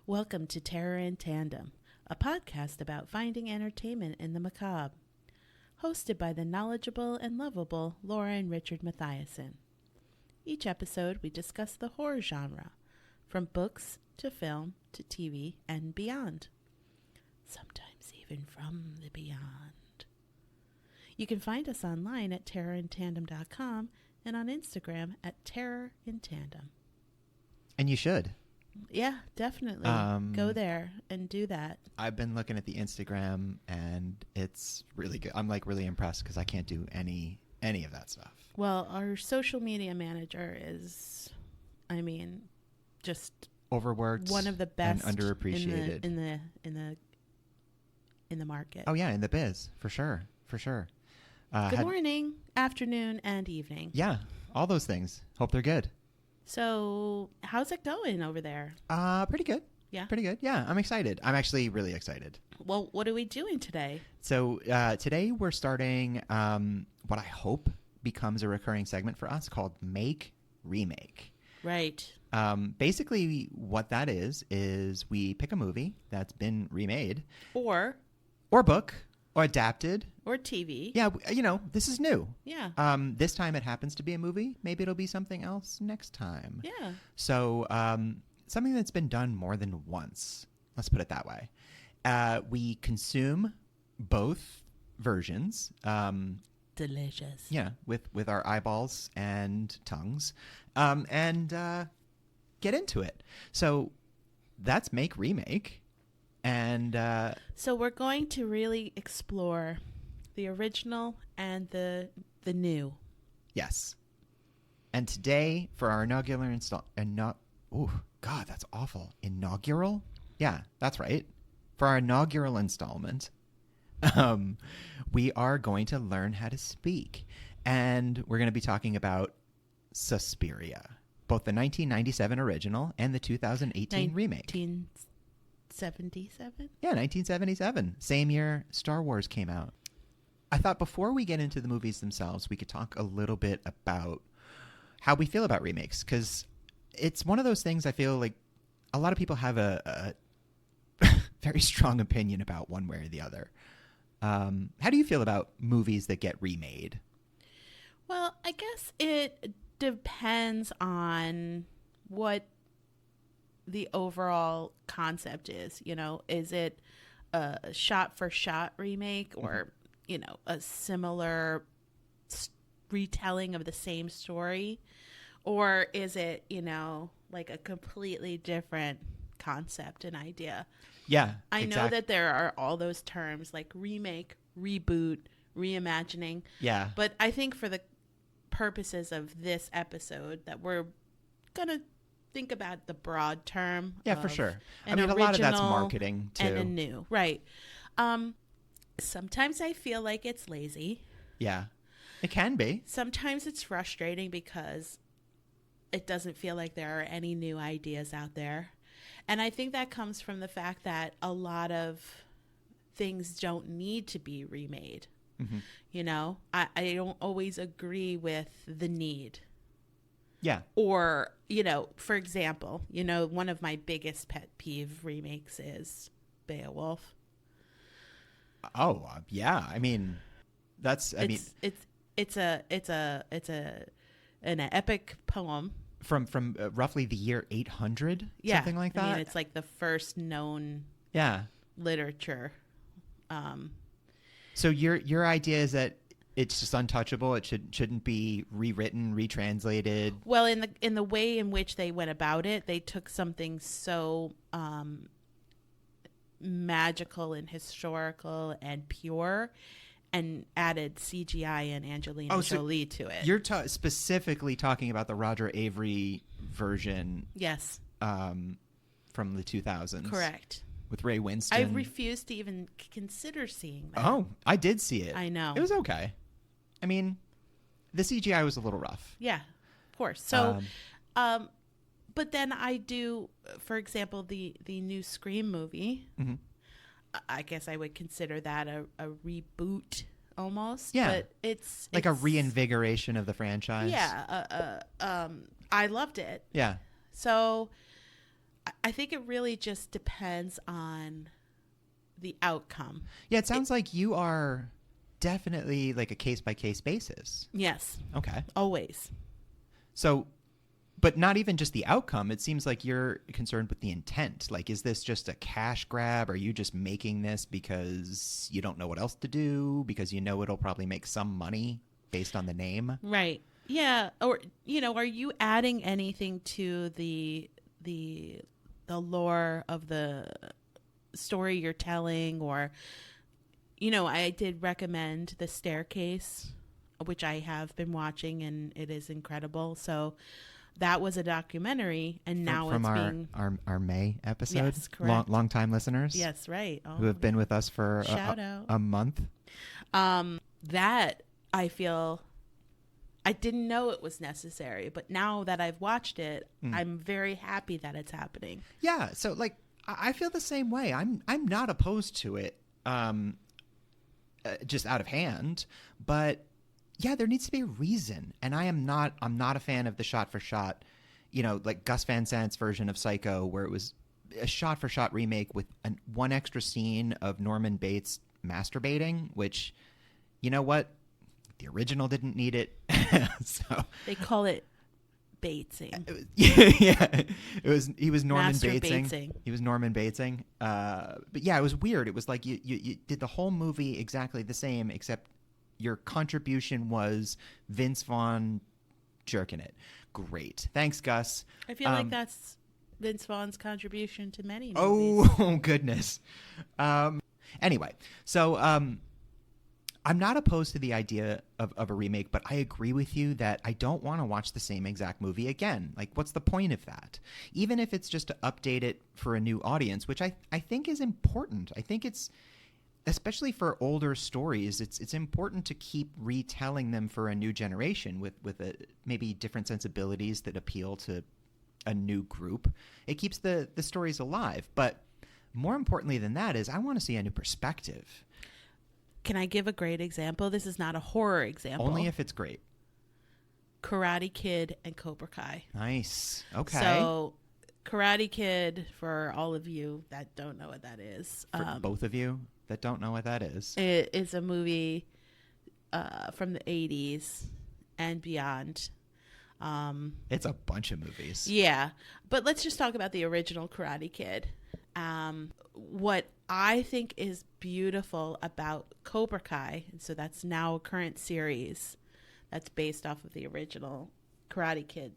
Welcome to Terror in Tandem, a podcast about finding entertainment in the macabre. Hosted by the knowledgeable and lovable Laura and Richard Mathiasen. Each episode, we discuss the horror genre, from books to film to TV and beyond. Sometimes even from the beyond. You can find us online at terrorintandem.com and on Instagram at terrorintandem. And you should. Yeah, definitely. Go there and do that. I've been looking at the Instagram and it's really good. I'm like really impressed because I can't do any of that stuff. Well, our social media manager is, just overworked, one of the best and underappreciated in the market. Oh yeah, in the biz for sure. Good morning, afternoon, and evening. Yeah, all those things. Hope they're good. So, how's it going over there? Pretty good. Yeah? Pretty good. Yeah, I'm excited. I'm actually really excited. Well, what are we doing today? So, today we're starting what I hope becomes a recurring segment for us called Make, ReMake. Right. Basically, what that is we pick a movie that's been remade. Or book. Or adapted. Or TV. Yeah, this is new. Yeah. This time it happens to be a movie. Maybe it'll be something else next time. Yeah. So something that's been done more than once. Let's put it that way. We consume both versions. Delicious. Yeah, with our eyeballs and tongues. And get into it. So that's Make, ReMake. And so we're going to really explore the original and the new. Yes. And today for our inaugural oh God, that's awful. Inaugural? Yeah, that's right. For our inaugural installment, we are going to learn how to speak, and we're going to be talking about Suspiria, both the 1997 original and the 2018 remake. 77? Yeah, 1977. Same year Star Wars came out. I thought before we get into the movies themselves, we could talk a little bit about how we feel about remakes, because it's one of those things I feel like a lot of people have a very strong opinion about one way or the other. How do you feel about movies that get remade? Well, I guess it depends on what the overall concept is. Is it a shot-for-shot remake or, a similar retelling of the same story? Or is it, like a completely different concept and idea? Yeah, I know that there are all those terms like remake, reboot, reimagining. Yeah. But I think for the purposes of this episode that we're going to think about the broad term. Yeah, for sure. A lot of that's marketing too. And a new, right. Sometimes I feel like it's lazy. Yeah, it can be. Sometimes it's frustrating because it doesn't feel like there are any new ideas out there. And I think that comes from the fact that a lot of things don't need to be remade. Mm-hmm. I don't always agree with the need. Yeah. Or, for example, one of my biggest pet peeve remakes is Beowulf. Oh, yeah. It's an epic poem from roughly the year 800, something like that. It's like the first known literature. So your idea is that it's just untouchable. It shouldn't be rewritten, retranslated. Well, in the way in which they went about it, they took something so magical and historical and pure, and added CGI and Angelina Jolie to it. You're specifically talking about the Roger Avery version. Yes. From the 2000s. Correct. With Ray Winston. I refuse to even consider seeing that. Oh, I did see it. I know. It was okay. The CGI was a little rough. Yeah, of course. So, but then I do, for example, the new Scream movie. Mm-hmm. I guess I would consider that a reboot almost. Yeah. But it's a reinvigoration of the franchise. Yeah. I loved it. Yeah. So I think it really just depends on the outcome. Yeah, it sounds like you are definitely like a case-by-case basis. Yes. Okay. Always. So, but not even just the outcome. It seems like you're concerned with the intent. Like, is this just a cash grab? Are you just making this because you don't know what else to do? Because you know it'll probably make some money based on the name? Right. Yeah. Or, are you adding anything to the lore of the story you're telling? Or, I did recommend The Staircase, which I have been watching, and it is incredible. So that was a documentary, and now from it's being our May episode. Yes, correct. Long time listeners. Yes, right. Who have been with us for Shout out. a month. That I feel I didn't know it was necessary, but now that I've watched it, I'm very happy that it's happening. Yeah, so like I feel the same way. I'm not opposed to it, just out of hand, but yeah, there needs to be a reason. And I'm not a fan of the shot for shot, like Gus Van Sant's version of Psycho, where it was a shot for shot remake with one extra scene of Norman Bates masturbating, which, you know what? The original didn't need it. So they call it Batesing. Yeah. He was Norman Master Batesing. Batesing. He was Norman Batesing. But yeah, it was weird. It was like you did the whole movie exactly the same, except your contribution was Vince Vaughn jerking it. Great. Thanks, Gus. I feel like that's Vince Vaughn's contribution to many movies. Oh, goodness. Anyway, so I'm not opposed to the idea of a remake, but I agree with you that I don't want to watch the same exact movie again. Like, what's the point of that? Even if it's just to update it for a new audience, which I think is important. I think it's, especially for older stories, it's important to keep retelling them for a new generation with maybe different sensibilities that appeal to a new group. It keeps the stories alive. But more importantly than that is I want to see a new perspective. Can I give a great example? This is not a horror example. Only if it's great. Karate Kid and Cobra Kai. Nice. Okay. So Karate Kid, for all of you that don't know what that is. For both of you that don't know what that is. It is a movie from the 80s and beyond. It's a bunch of movies. Yeah. But let's just talk about the original Karate Kid. What I think is beautiful about Cobra Kai, and so that's now a current series that's based off of the original Karate Kid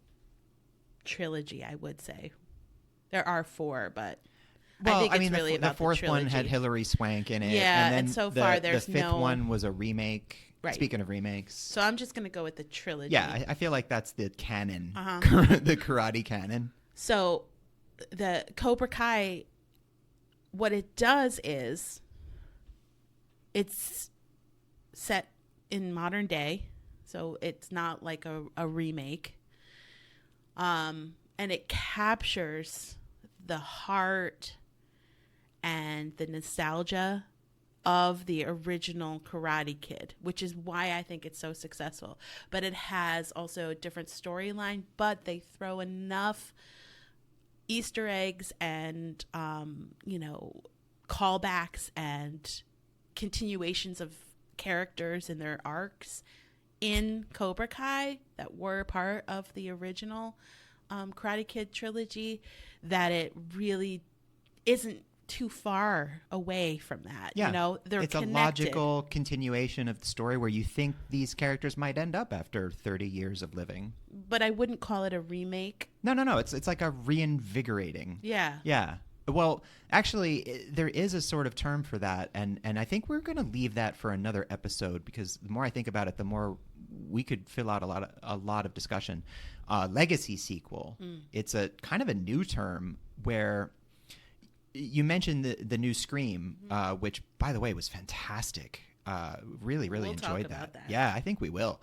trilogy, I would say. There are 4, but I think it's really about the fourth trilogy. one had Hilary Swank in it. Yeah, and then and so far there's the fifth no one was a remake. Right. Speaking of remakes. So I'm just going to go with the trilogy. Yeah, I feel like that's the canon, the karate canon. So the Cobra Kai, what it does is it's set in modern day, so it's not like a remake. And it captures the heart and the nostalgia of the original Karate Kid, which is why I think it's so successful. But it has also a different storyline, but they throw enough Easter eggs and, callbacks and continuations of characters and their arcs in Cobra Kai that were part of the original Karate Kid trilogy, that it really isn't too far away from that. Yeah. They're it's connected. A logical continuation of the story where you think these characters might end up after 30 years of living. But I wouldn't call it a remake. No. It's like a reinvigorating. Yeah. Yeah. Well, actually, there is a sort of term for that, and I think we're going to leave that for another episode, because the more I think about it, the more we could fill out a lot of discussion. Legacy sequel. It's a kind of a new term where you mentioned the new Scream, which, by the way, was fantastic. Really we'll enjoyed talk about that. Yeah, I think we will.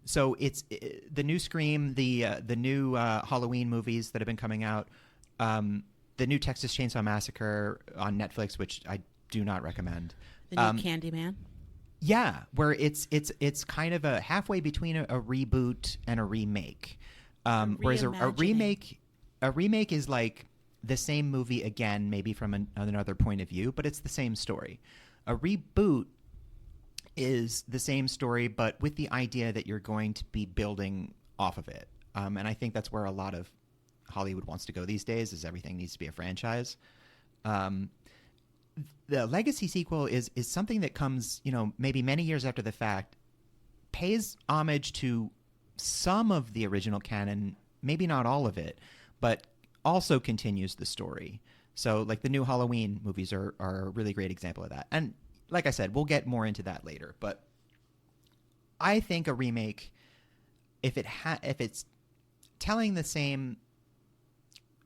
So it's the new Scream, the new Halloween movies that have been coming out. The new Texas Chainsaw Massacre on Netflix, which I do not recommend. The new Candyman. Yeah, where it's kind of a halfway between a reboot and a remake. Whereas a remake a remake is like the same movie again, maybe from another point of view, but it's the same story. A reboot is the same story, but with the idea that you're going to be building off of it. And I think that's where a lot of Hollywood wants to go these days, is everything needs to be a franchise. The legacy sequel is something that comes, maybe many years after the fact, pays homage to some of the original canon, maybe not all of it, but also continues the story. So like the new Halloween movies are a really great example of that. And like I said, we'll get more into that later. But I think a remake, if it's telling the same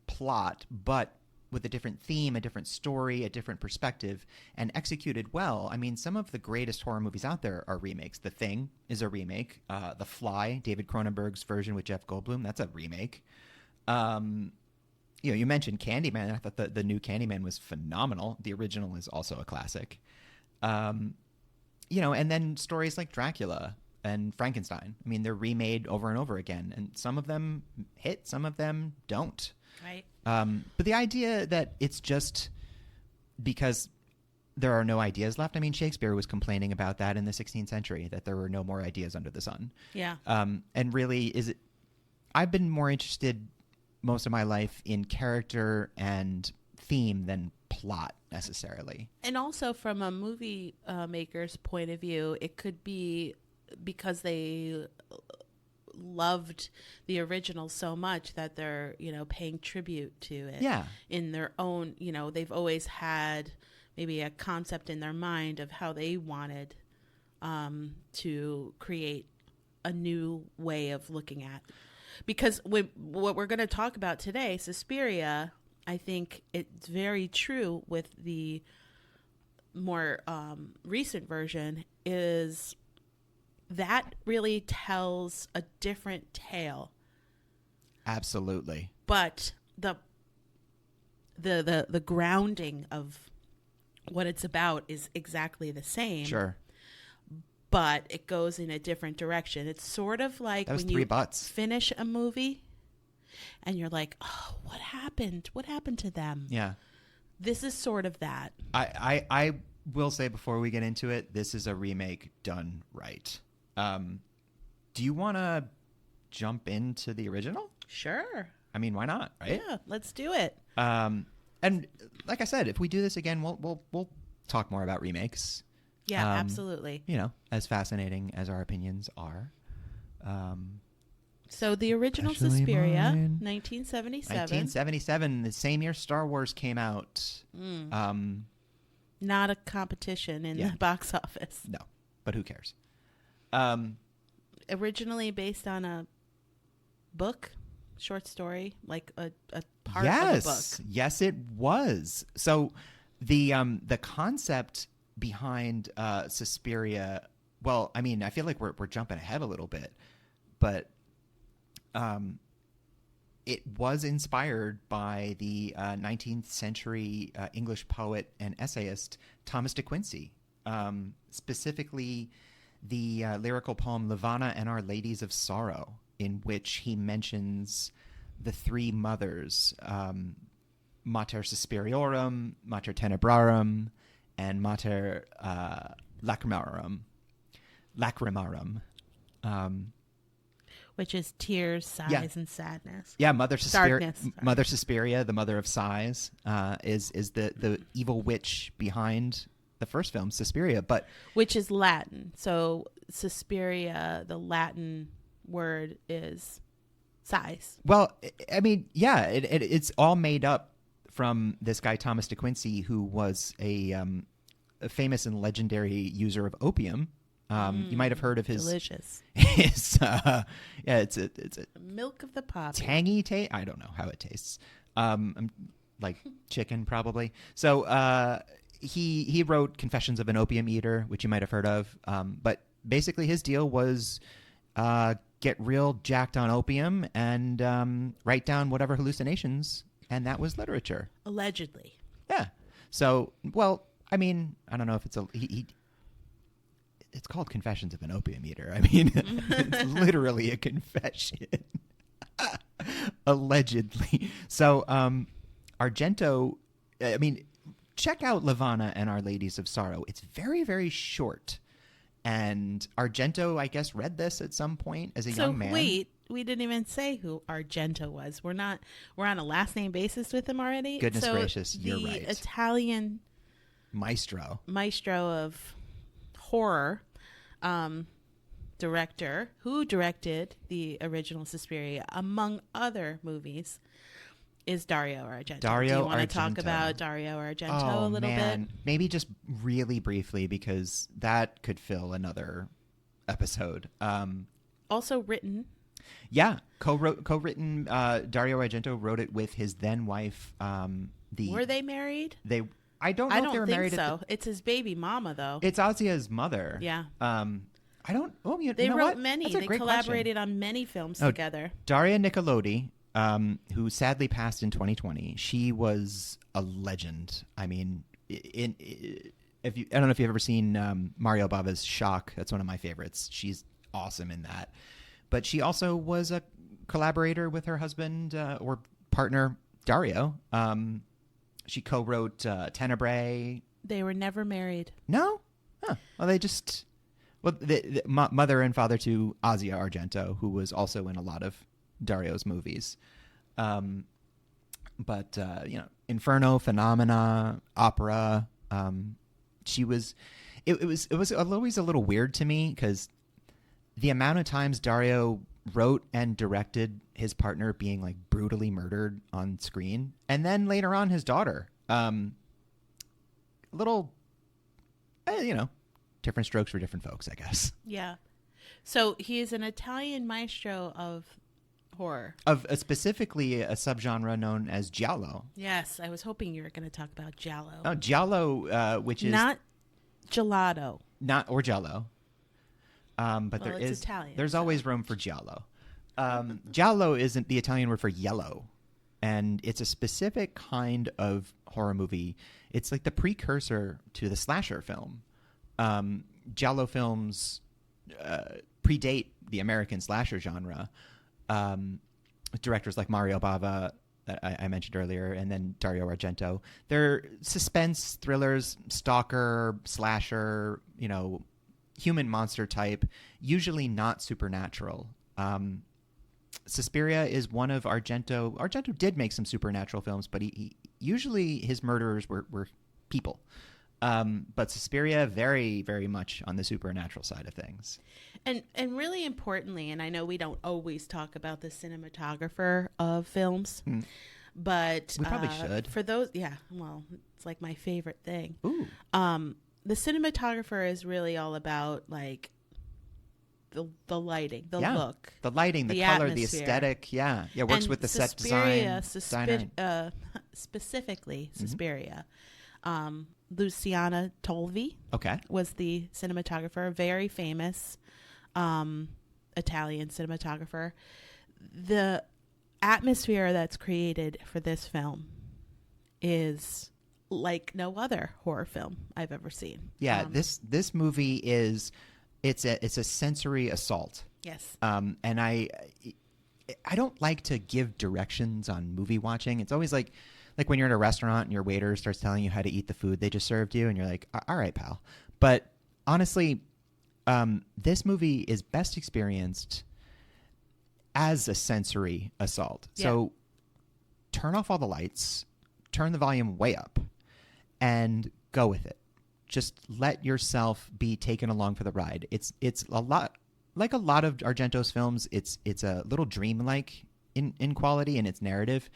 plot, but with a different theme, a different story, a different perspective, and executed well. I mean, some of the greatest horror movies out there are remakes. The Thing is a remake. The Fly, David Cronenberg's version with Jeff Goldblum, that's a remake. You mentioned Candyman. I thought the new Candyman was phenomenal. The original is also a classic. And then stories like Dracula and Frankenstein. I mean, they're remade over and over again, and some of them hit, some of them don't. Right. But the idea that it's just because there are no ideas left. I mean, Shakespeare was complaining about that in the 16th century, that there were no more ideas under the sun. Yeah. And really, I've been more interested most of my life in character and theme than plot necessarily. And also from a movie maker's point of view, it could be because they loved the original so much that they're, paying tribute to it. Yeah. In their own, they've always had maybe a concept in their mind of how they wanted to create a new way of looking at. Because what we're going to talk about today, Suspiria, I think it's very true with the more recent version, is that really tells a different tale. Absolutely. But the grounding of what it's about is exactly the same. Sure. But it goes in a different direction. It's sort of like when you finish a movie and you're like, oh, what happened? What happened to them? Yeah. This is sort of that. I will say before we get into it, this is a remake done right. Do you want to jump into the original? Sure. I mean, why not, right? Yeah, let's do it. And like I said, if we do this again, we'll talk more about remakes. Yeah, absolutely. As fascinating as our opinions are. So the original Suspiria, 1977. 1977, the same year Star Wars came out. Not a competition in the box office. No, but who cares? Originally based on a book, short story, like a part of a book. Yes, it was. So the concept behind Suspiria, well, I mean, I feel like we're jumping ahead a little bit, but it was inspired by the 19th century English poet and essayist Thomas de Quincey, specifically the lyrical poem Levana and Our Ladies of Sorrow, in which he mentions the three mothers, Mater Suspiriorum, Mater Tenebrarum, and Mater Lacrimarum. Which is tears, sighs, and sadness. Yeah, Mother Suspiria, the mother of sighs, is the evil witch behind the first film, Suspiria, but which is Latin. So Suspiria, the Latin word is sighs. Well, I mean, yeah, it's all made up from this guy Thomas de Quincey, who was a famous and legendary user of opium. You might have heard of his delicious. It's a milk of the poppy. Tangy taste. I don't know how it tastes. Like chicken probably. So he wrote Confessions of an Opium Eater, which you might have heard of. But basically his deal was get real jacked on opium and write down whatever hallucinations, and that was literature. Allegedly. Yeah. So, well, I mean, I don't know if it's it's called Confessions of an Opium Eater. I mean, it's literally a confession. Allegedly. So Argento, I mean, check out Lavana and Our Ladies of Sorrow. It's very, very short. And Argento, I guess, read this at some point as a young man. Wait, we didn't even say who Argento was. We're on a last name basis with him already. Goodness gracious, you're right. The Italian maestro of horror, director who directed the original Suspiria, among other movies, is Dario Argento. Do you want to talk about Dario Argento a little bit? Maybe just really briefly, because that could fill another episode. Also written. Yeah, co-written. Dario Argento wrote it with his then wife. Were they married? I don't know if they were married. So. It's his baby mama, though. It's Asia's mother. Yeah. I don't. Oh, they wrote what? Many. They collaborated on many films together. Daria Nicolodi, who sadly passed in 2020, she was a legend. I mean, I don't know if you've ever seen Mario Bava's Shock. That's one of my favorites. She's awesome in that. But she also was a collaborator with her husband or partner, Dario. She co-wrote Tenebrae. They were never married. No? Huh. Well, they just... Well, the mother and father to Asia Argento, who was also in a lot of Dario's movies. But Inferno, Phenomena, Opera. She was... It was always a little weird to me, because the amount of times Dario wrote and directed his partner being like brutally murdered on screen, and then later on his daughter. Little, different strokes for different folks, I guess. Yeah. So he is an Italian maestro of horror. Of specifically a subgenre known as giallo. Yes, I was hoping you were going to talk about giallo. Oh, giallo, which is not gelato. Or giallo. But Italian, there's always room for giallo. Giallo isn't the Italian word for yellow, and it's a specific kind of horror movie. It's like the precursor to the slasher film. Giallo films predate the American slasher genre. Directors like Mario Bava, that I mentioned earlier, and then Dario Argento. They're suspense thrillers, stalker, slasher, human monster type, usually not supernatural. Suspiria is one of Argento. Argento did make some supernatural films, but he usually his murderers were people. But Suspiria, very, very much on the supernatural side of things. And really importantly, and I know we don't always talk about the cinematographer of films, but we probably should. For those, it's like my favorite thing. Ooh. The cinematographer is really all about like the lighting, the look, the lighting, the color, atmosphere. The aesthetic. Yeah. Works with the set design. Specifically, Suspiria. Luciana Tolvi was the cinematographer, very famous Italian cinematographer. The atmosphere that's created for this film is like no other horror film I've ever seen. Yeah, this movie it's a sensory assault. Yes. And I don't like to give directions on movie watching. It's always like when you're in a restaurant and your waiter starts telling you how to eat the food they just served you, and you're like, all right, pal. But honestly, this movie is best experienced as a sensory assault. Yeah. So turn off all the lights, turn the volume way up, and go with it. Just let yourself be taken along for the ride. It's a lot like a lot of Argento's films. It's a little dreamlike in quality and its narrative.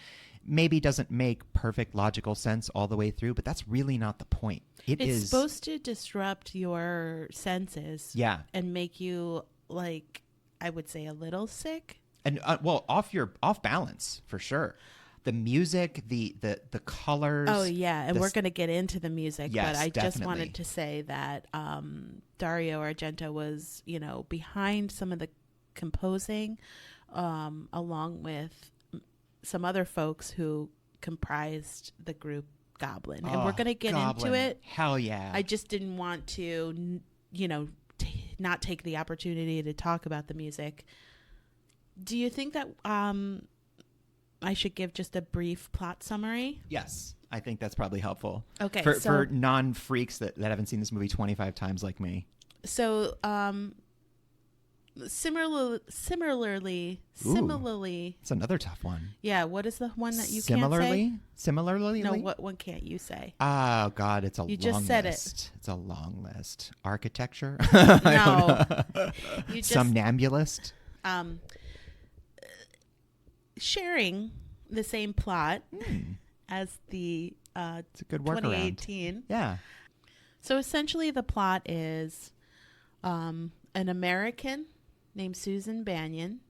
Maybe doesn't make perfect logical sense all the way through, but that's really not the point. It's supposed to disrupt your senses. Yeah. And make you, like, I would say, a little sick. And off balance for sure. The music, the colors. Oh yeah, and we're going to get into the music, yes, but I definitely. just wanted to say that Dario Argento was, behind some of the composing, along with some other folks who comprised the group Goblin. And we're going to get into it. Hell yeah. I just didn't want to, not take the opportunity to talk about the music. Do you think that I should give just a brief plot summary. Yes, I think that's probably helpful. Okay, For non-freaks that haven't seen this movie 25 times like me. So, similarly, It's another tough one. yeah. What is the one that you can't say? Similarly? No, what one can't you say? Oh God, it's a long list. You just said it. It's a long list. Architecture? No. You just Somnambulist? Sharing the same plot as the It's a good workaround. 2018. Yeah. So essentially, the plot is an American named Susan Banyan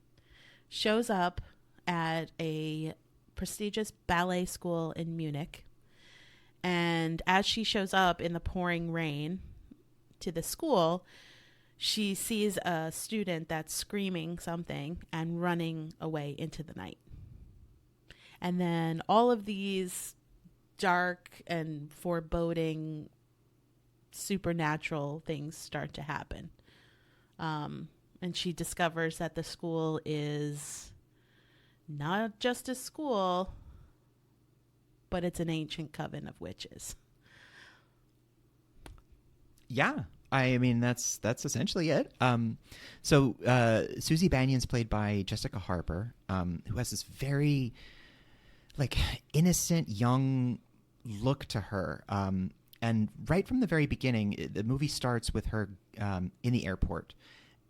shows up at a prestigious ballet school in Munich. And as she shows up in the pouring rain to the school, she sees a student that's screaming something and running away into the night. And then all of these dark and foreboding supernatural things start to happen. And she discovers that the school is not just a school, but it's an ancient coven of witches. Yeah. I mean, that's essentially it. So Susie Banyan's played by Jessica Harper, who has this very innocent young look to her. And right from the very beginning, the movie starts with her in the airport.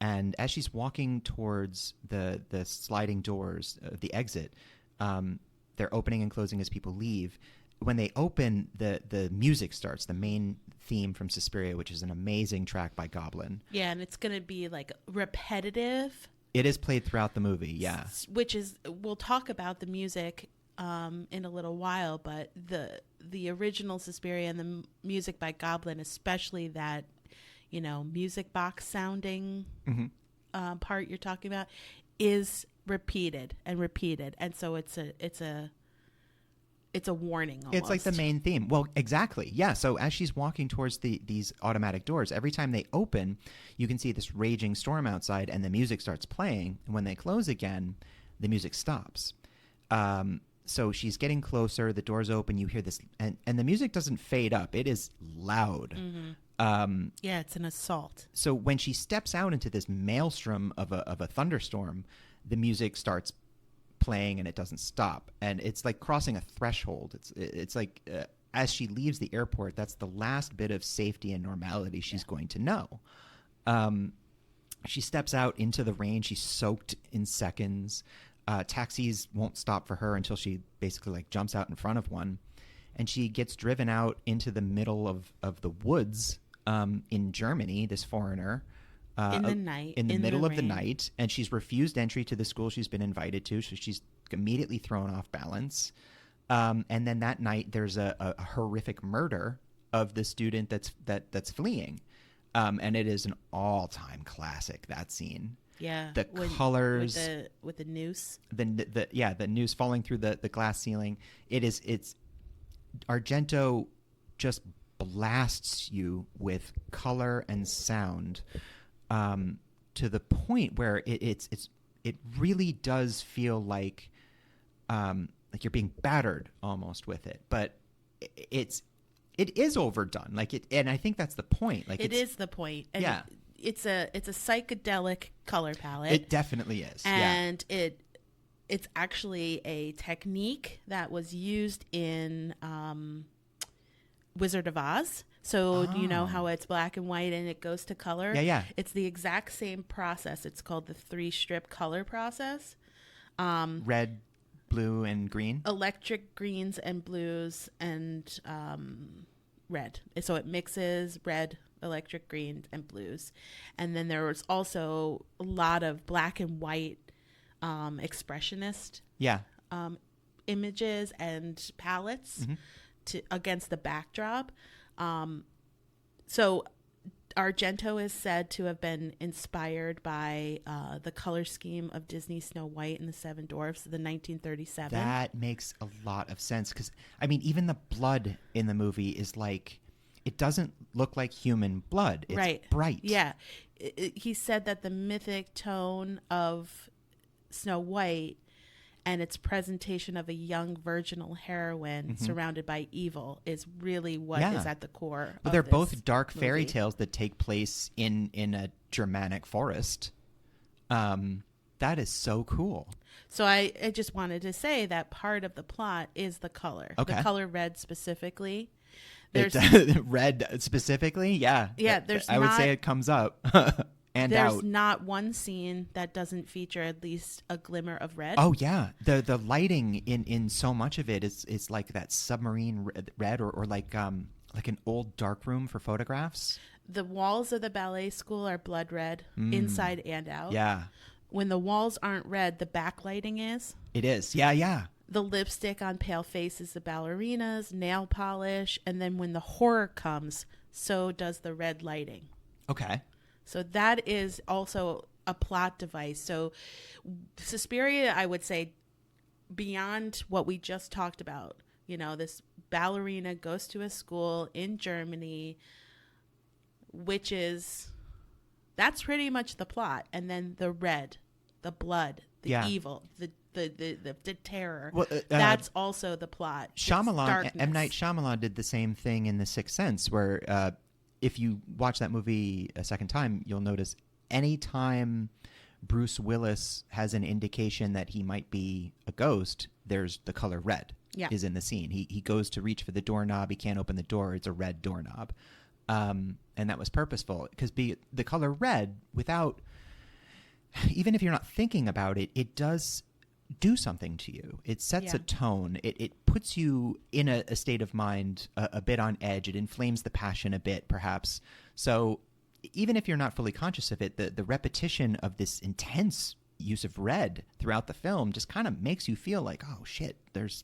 And as she's walking towards the sliding doors of the exit, they're opening and closing as people leave. When they open, the music starts, the main theme from Suspiria, which is an amazing track by Goblin. Yeah, and it's going to be repetitive. It is played throughout the movie, yeah. Which is, we'll talk about the music in a little while, but the original Suspiria and the music by Goblin, especially that, music box sounding part you're talking about, is repeated. And so it's a warning almost. It's like the main theme. Well, exactly. Yeah. So as she's walking towards these automatic doors, every time they open, you can see this raging storm outside and the music starts playing. And when they close again, the music stops. So she's getting closer. The doors open. You hear this. And the music doesn't fade up. It is loud. Mm-hmm. Yeah, it's an assault. So when she steps out into this maelstrom of a thunderstorm, the music starts playing and it doesn't stop, and it's like crossing a threshold. It's like as she leaves the airport, that's the last bit of safety and normality she's going to know. She steps out into the rain. She's soaked in seconds. Taxis won't stop for her until she basically jumps out in front of one, and she gets driven out into the middle of the woods in Germany. This foreigner. In the night. In the middle of the night. And she's refused entry to the school she's been invited to, so she's immediately thrown off balance. And then that night, there's a horrific murder of the student that's fleeing. And it is an all-time classic, that scene. Yeah. The colors. With the noose. The noose falling through the glass ceiling. It's Argento just blasts you with color and sound. To the point where it really does feel like you're being battered almost with it, but it is overdone. And I think that's the point. It is the point. And yeah, it's a psychedelic color palette. It definitely is, and it's actually a technique that was used in Wizard of Oz. So you know how it's black and white and it goes to color? Yeah. It's the exact same process. It's called the 3-strip color process. Red, blue, and green? Electric greens and blues and red. So it mixes red, electric, green, and blues. And then there was also a lot of black and white expressionist images and palettes against the backdrop. So Argento is said to have been inspired by the color scheme of Disney's Snow White and the Seven Dwarfs of the 1937. That makes a lot of sense because, I mean, even the blood in the movie is it doesn't look like human blood. It's bright. Yeah. He said that the mythic tone of Snow White and its presentation of a young virginal heroine surrounded by evil is really what is at the core of they're this both dark fairy movie. tales that take place in a Germanic forest. That is so cool. So I just wanted to say that part of the plot is the color. Okay. The color red specifically. There's Red specifically? Yeah. Yeah, I would say it comes up and there's out. not one scene that doesn't feature at least a glimmer of red. Oh yeah, the lighting in so much of it is like that submarine red or like an old dark room for photographs. The walls of the ballet school are blood red, inside and out. Yeah. When the walls aren't red, the backlighting is. It is. Yeah. The lipstick on pale faces, the ballerinas, nail polish, and then when the horror comes, so does the red lighting. Okay. So that is also a plot device. So Suspiria, I would say, beyond what we just talked about, this ballerina goes to a school in Germany, witches, that's pretty much the plot. And then the red, the blood, the evil, the terror. Well, that's also the plot. Shyamalan, M. Night Shyamalan did the same thing in The Sixth Sense, where if you watch that movie a second time, you'll notice anytime Bruce Willis has an indication that he might be a ghost, there's the color red is in the scene. He goes to reach for the doorknob. He can't open the door. It's a red doorknob. And that was purposeful because the color red, without, even if you're not thinking about it, it does do something to you. It sets a tone. It puts you in a state of mind a bit on edge. It inflames the passion a bit, perhaps. So even if you're not fully conscious of it, the repetition of this intense use of red throughout the film just kind of makes you feel like, oh shit, there's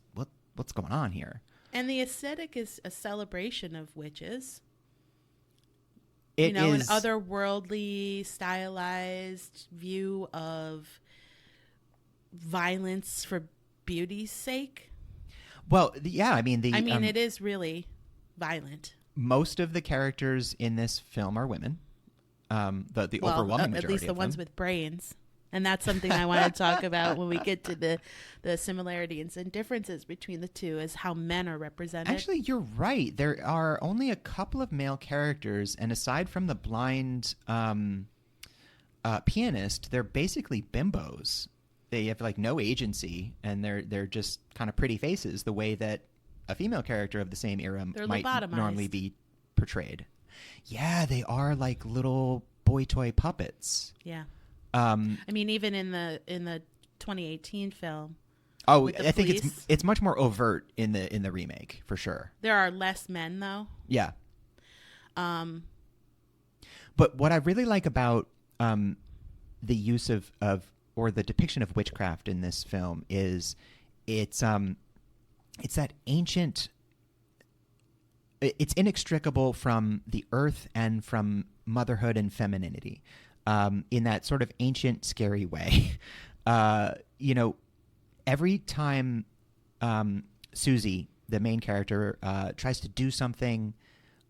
what's going on here. And the aesthetic is a celebration of witches. It is an otherworldly, stylized view of violence for beauty's sake. Well, yeah, I mean it is really violent. Most of the characters in this film are women. The overwhelming majority, at least the ones with brains, and that's something I want to talk about when we get to the similarities and differences between the two, is how men are represented. Actually, you're right. There are only a couple of male characters, and aside from the blind pianist, they're basically bimbos. They have like no agency, and they're just kind of pretty faces, the way that a female character of the same era might normally be portrayed. Yeah, they are like little boy toy puppets. Yeah. Even in the 2018 film. Oh, I think it's much more overt in the remake for sure. There are less men though. Yeah. But what I really like about the use of or the depiction of witchcraft in this film is it's that ancient. It's inextricable from the earth and from motherhood and femininity, in that sort of ancient, scary way. Every time Susie, the main character, tries to do something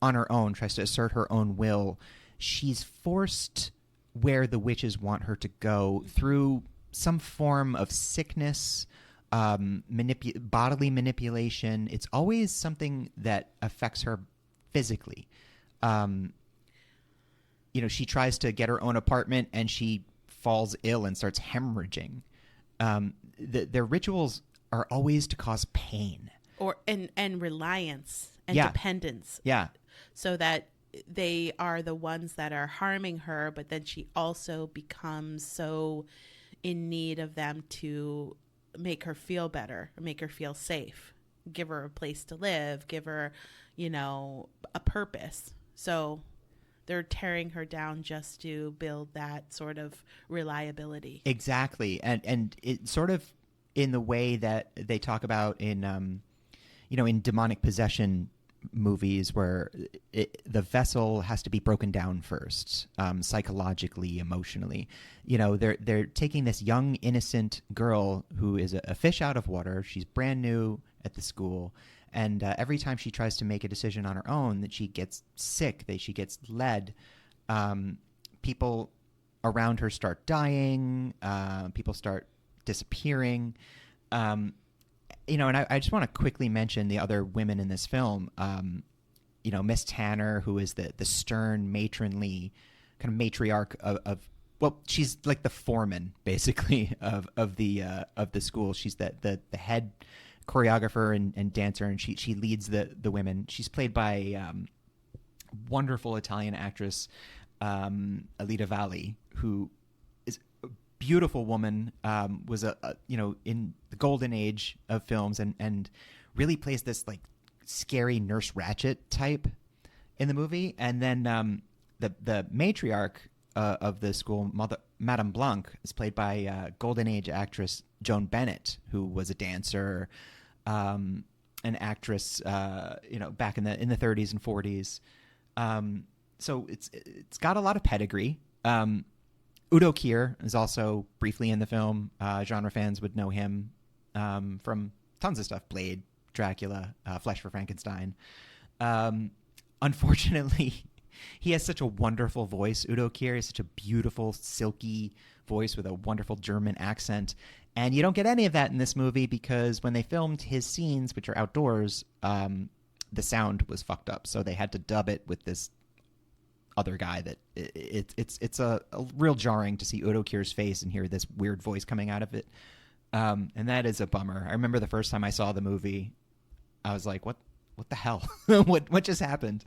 on her own, tries to assert her own will, she's forced where the witches want her to go through some form of sickness, bodily manipulation. It's always something that affects her physically. She tries to get her own apartment and she falls ill and starts hemorrhaging. Their rituals are always to cause pain and reliance and dependence. Yeah. So that they are the ones that are harming her, but then she also becomes so in need of them to make her feel better, make her feel safe, give her a place to live, give her, a purpose. So they're tearing her down just to build that sort of reliability. Exactly. And it sort of in the way that they talk about in, in demonic possession movies where the vessel has to be broken down first, psychologically, emotionally. They're taking this young, innocent girl who is a fish out of water. She's brand new at the school. And every time she tries to make a decision on her own, that she gets sick, that she gets led. People around her start dying. People start disappearing. And I just want to quickly mention the other women in this film. Miss Tanner, who is the stern, matronly kind of matriarch of well, she's like the foreman basically of the school. She's the head choreographer and dancer, and she leads the women. She's played by wonderful Italian actress Alida Valli, who is a beautiful woman. Was in the golden age of films, and really plays this like scary Nurse Ratched type in the movie. And then the matriarch of the school, Madame Blanc, is played by golden age actress Joan Bennett, who was a dancer, an actress, back in the 30s and 40s. So it's got a lot of pedigree. Udo Kier is also briefly in the film. Genre fans would know him from tons of stuff: Blade, Dracula, Flesh for Frankenstein. Unfortunately, he has such a wonderful voice. Udo Kier has such a beautiful, silky voice with a wonderful German accent. And you don't get any of that in this movie because when they filmed his scenes, which are outdoors, the sound was fucked up. So they had to dub it with this other guy that it's a real jarring to see Udo Kier's face and hear this weird voice coming out of it. And that is a bummer. I remember the first time I saw the movie, I was like, what the hell? what just happened?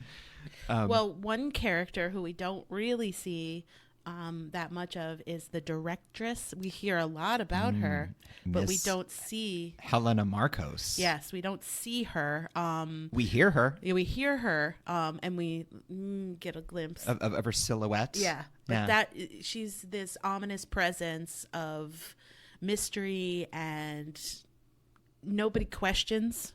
Well, one character who we don't really see that much of is the directress. We hear a lot about her, but we don't see Helena Marcos. Yes, we don't see her. We hear her. Yeah, we hear her, and we get a glimpse of her silhouette. Yeah, but that she's this ominous presence of mystery, and nobody questions,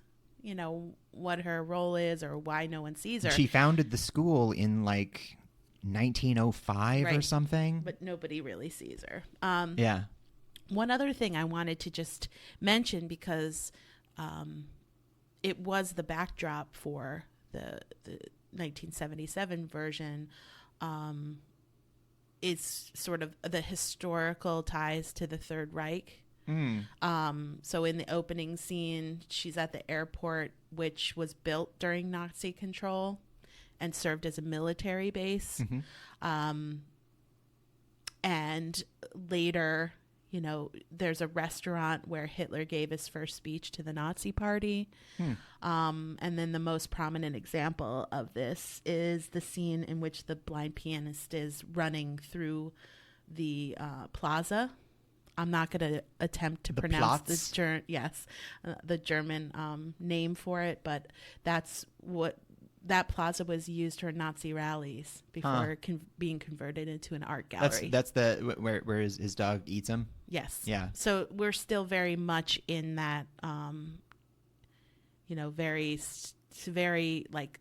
what her role is or why no one sees her. She founded the school in like 1905 or something, but nobody really sees her. Yeah. One other thing I wanted to just mention, because it was the backdrop for the 1977 version, is sort of the historical ties to the Third Reich. So in the opening scene, she's at the airport, which was built during Nazi control and served as a military base. And later, there's a restaurant where Hitler gave his first speech to the Nazi Party. And then the most prominent example of this is the scene in which the blind pianist is running through the plaza. I'm not going to attempt to pronounce the German name for it, but that's what that plaza was used for Nazi rallies before being converted into an art gallery. That's the where his dog eats him. Yes. Yeah. So we're still very much in that, very like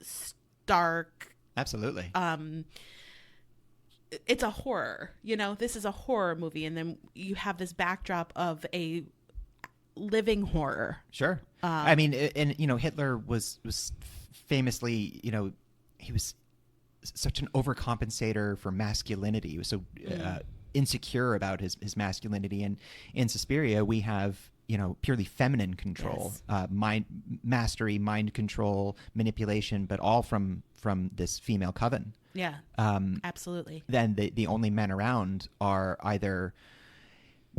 stark. Absolutely. It's a horror, this is a horror movie. And then you have this backdrop of a living horror. Sure. I mean, and, Hitler was famously, he was such an overcompensator for masculinity. He was so insecure about his masculinity. And in Suspiria, we have, purely feminine control, mind mastery, mind control, manipulation, but all from this female coven. Yeah, absolutely. Then the only men around are either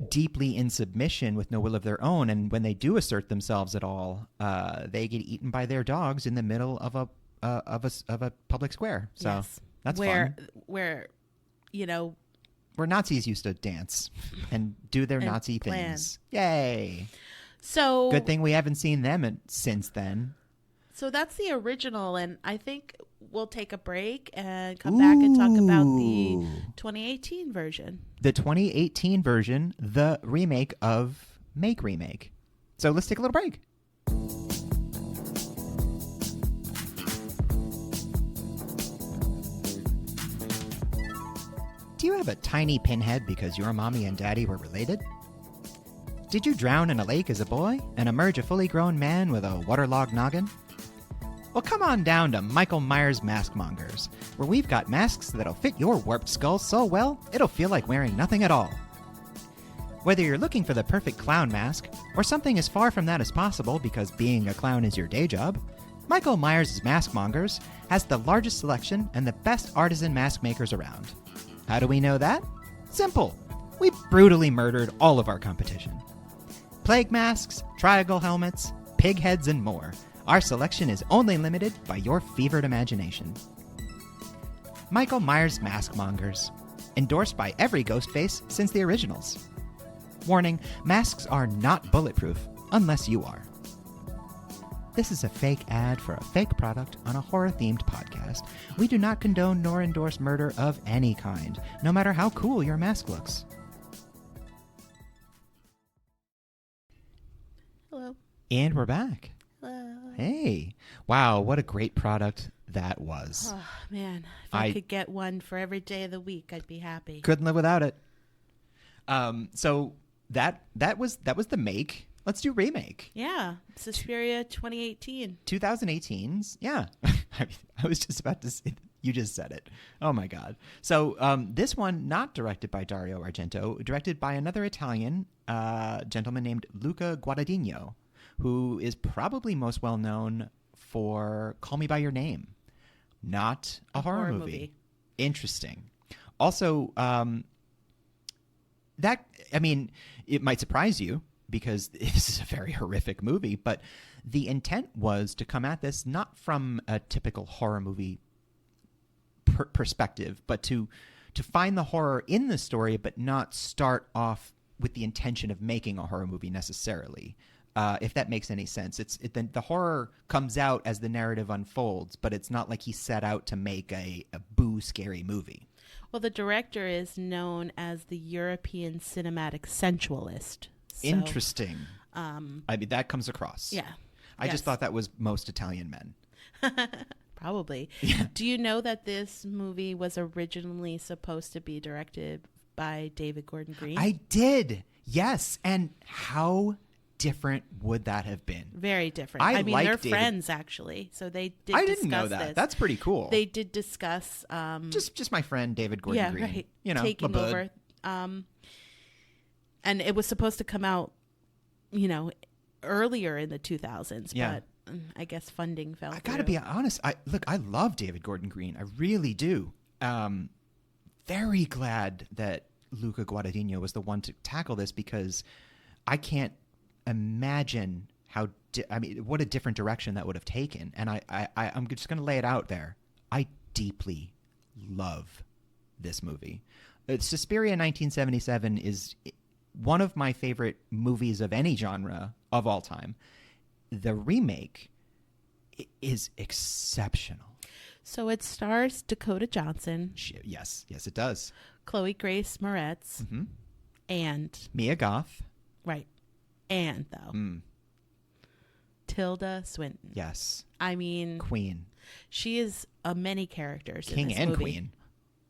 deeply in submission with no will of their own, and when they do assert themselves at all, they get eaten by their dogs in the middle of a public square. So that's fun. Where Nazis used to dance and do their Nazi things. Yay! So good thing we haven't seen them since then. So that's the original, and I think we'll take a break and come back and talk about the 2018 version. The 2018 version, the remake of ReMake. So let's take a little break. Do you have a tiny pinhead because your mommy and daddy were related? Did you drown in a lake as a boy and emerge a fully grown man with a waterlogged noggin? Well, come on down to Michael Myers Maskmongers, where we've got masks that'll fit your warped skull so well, it'll feel like wearing nothing at all. Whether you're looking for the perfect clown mask, or something as far from that as possible because being a clown is your day job, Michael Myers' Mask Mongers has the largest selection and the best artisan mask makers around. How do we know that? Simple. We brutally murdered all of our competition. Plague masks, triangle helmets, pig heads, and more. Our selection is only limited by your fevered imagination. Michael Myers' Mask Mongers. Endorsed by every Ghostface since the originals. Warning, masks are not bulletproof unless you are. This is a fake ad for a fake product on a horror-themed podcast. We do not condone nor endorse murder of any kind, no matter how cool your mask looks. Hello. And we're back. Hello. Hey. Wow, what a great product that was. Oh, man. If I could get one for every day of the week, I'd be happy. Couldn't live without it. So that was the make. Let's do remake. Yeah. Suspiria 2018. 2018's. Yeah. I was just about to say, you just said it. Oh my God. So this one, not directed by Dario Argento, directed by another Italian gentleman named Luca Guadagnino, who is probably most well known for Call Me By Your Name, not a horror movie. Interesting. Also, it might surprise you because this is a very horrific movie, but the intent was to come at this not from a typical horror movie perspective, but to find the horror in the story, but not start off with the intention of making a horror movie necessarily. If that makes any sense. The horror comes out as the narrative unfolds, but it's not like he set out to make a boo scary movie. Well, the director is known as the European cinematic sensualist. So, interesting. That comes across. Yeah. I just thought that was most Italian men. Probably. Yeah. Do you know that this movie was originally supposed to be directed by David Gordon Green? I did. Yes. And how different would that have been? Very different. They're friends, actually. So they did discuss this. I didn't know that. This. That's pretty cool. They did discuss... just my friend, David Gordon Green. Right. You know, taking over. And it was supposed to come out, earlier in the 2000s. Yeah. But I guess funding fell through. I got to be honest. I love David Gordon Green. I really do. Very glad that Luca Guadagnino was the one to tackle this because I can't imagine what a different direction that would have taken. And I'm just going to lay it out there. I deeply love this movie. Suspiria 1977 is one of my favorite movies of any genre of all time. The remake is exceptional. So it stars Dakota Johnson. Yes, it does. Chloe Grace Moretz. Mm-hmm. And Mia Goth. Right. And, though. Tilda Swinton. Yes. I mean... Queen. She is many characters King in this and movie. Queen.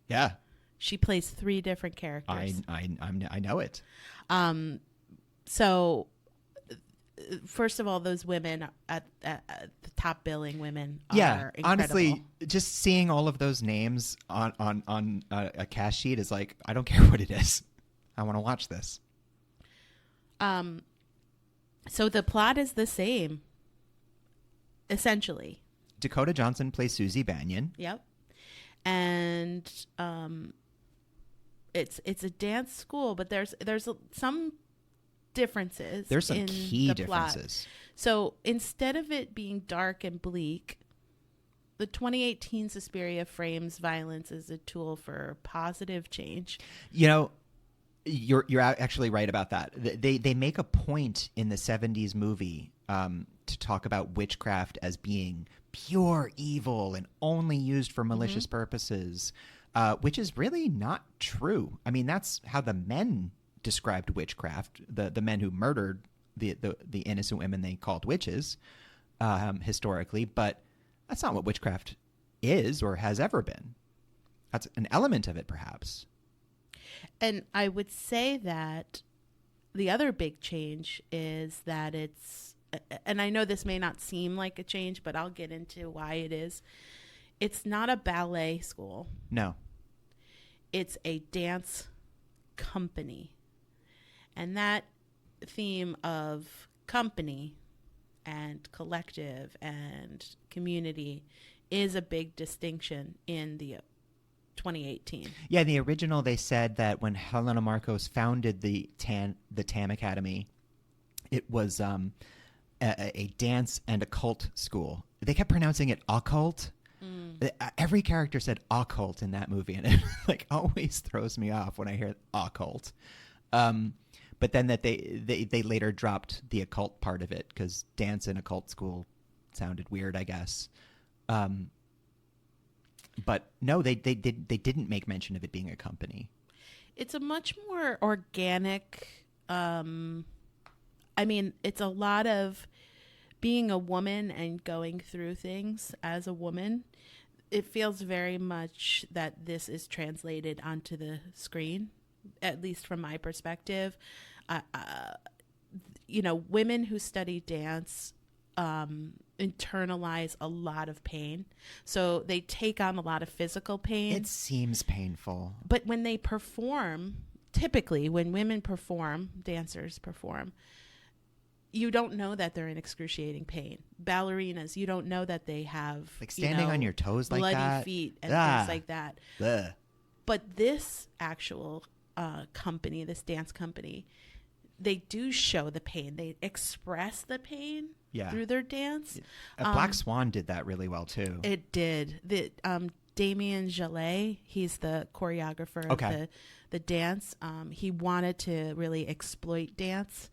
Yeah. She plays 3 different characters. I know it. So, first of all, those women at the top billing women are incredible. Honestly, just seeing all of those names on a cast sheet is like, I don't care what it is. I want to watch this. So the plot is the same, essentially. Dakota Johnson plays Susie Banyan. Yep. And it's a dance school, but there's some differences. There's some in key the differences. Plot. So instead of it being dark and bleak, the 2018 Suspiria frames violence as a tool for positive change. You're actually right about that. They make a point in the 70s movie to talk about witchcraft as being pure evil and only used for malicious purposes, which is really not true. I mean, that's how the men described witchcraft, the men who murdered the innocent women they called witches historically, but that's not what witchcraft is or has ever been. That's an element of it, perhaps. And I would say that the other big change is that it's, and I know this may not seem like a change, but I'll get into why it is. It's not a ballet school. No. It's a dance company. And that theme of company and collective and community is a big distinction in the 2018. Yeah, in the original, they said that when Helena Marcos founded the TAM Academy, it was a dance and occult school. They kept pronouncing it occult. Every character said occult in that movie, and it like always throws me off when I hear occult. But then that they later dropped the occult part of it because dance and occult school sounded weird, I guess. But no, they didn't make mention of it being a company. It's a much more organic. I mean, it's a lot of being a woman and going through things as a woman. It feels very much that this is translated onto the screen, at least from my perspective. Women who study dance internalize a lot of pain. So they take on a lot of physical pain. It seems painful. But when they perform, typically when women perform, dancers perform, you don't know that they're in excruciating pain. Ballerinas, you don't know that they have like standing on your toes like bloody that. feet and things like that. Ugh. But this actual company, this dance company, they do show the pain. They express the pain through their dance. Black Swan did that really well too. It did. Damien Jallet, he's the choreographer of the dance. He wanted to really exploit dance.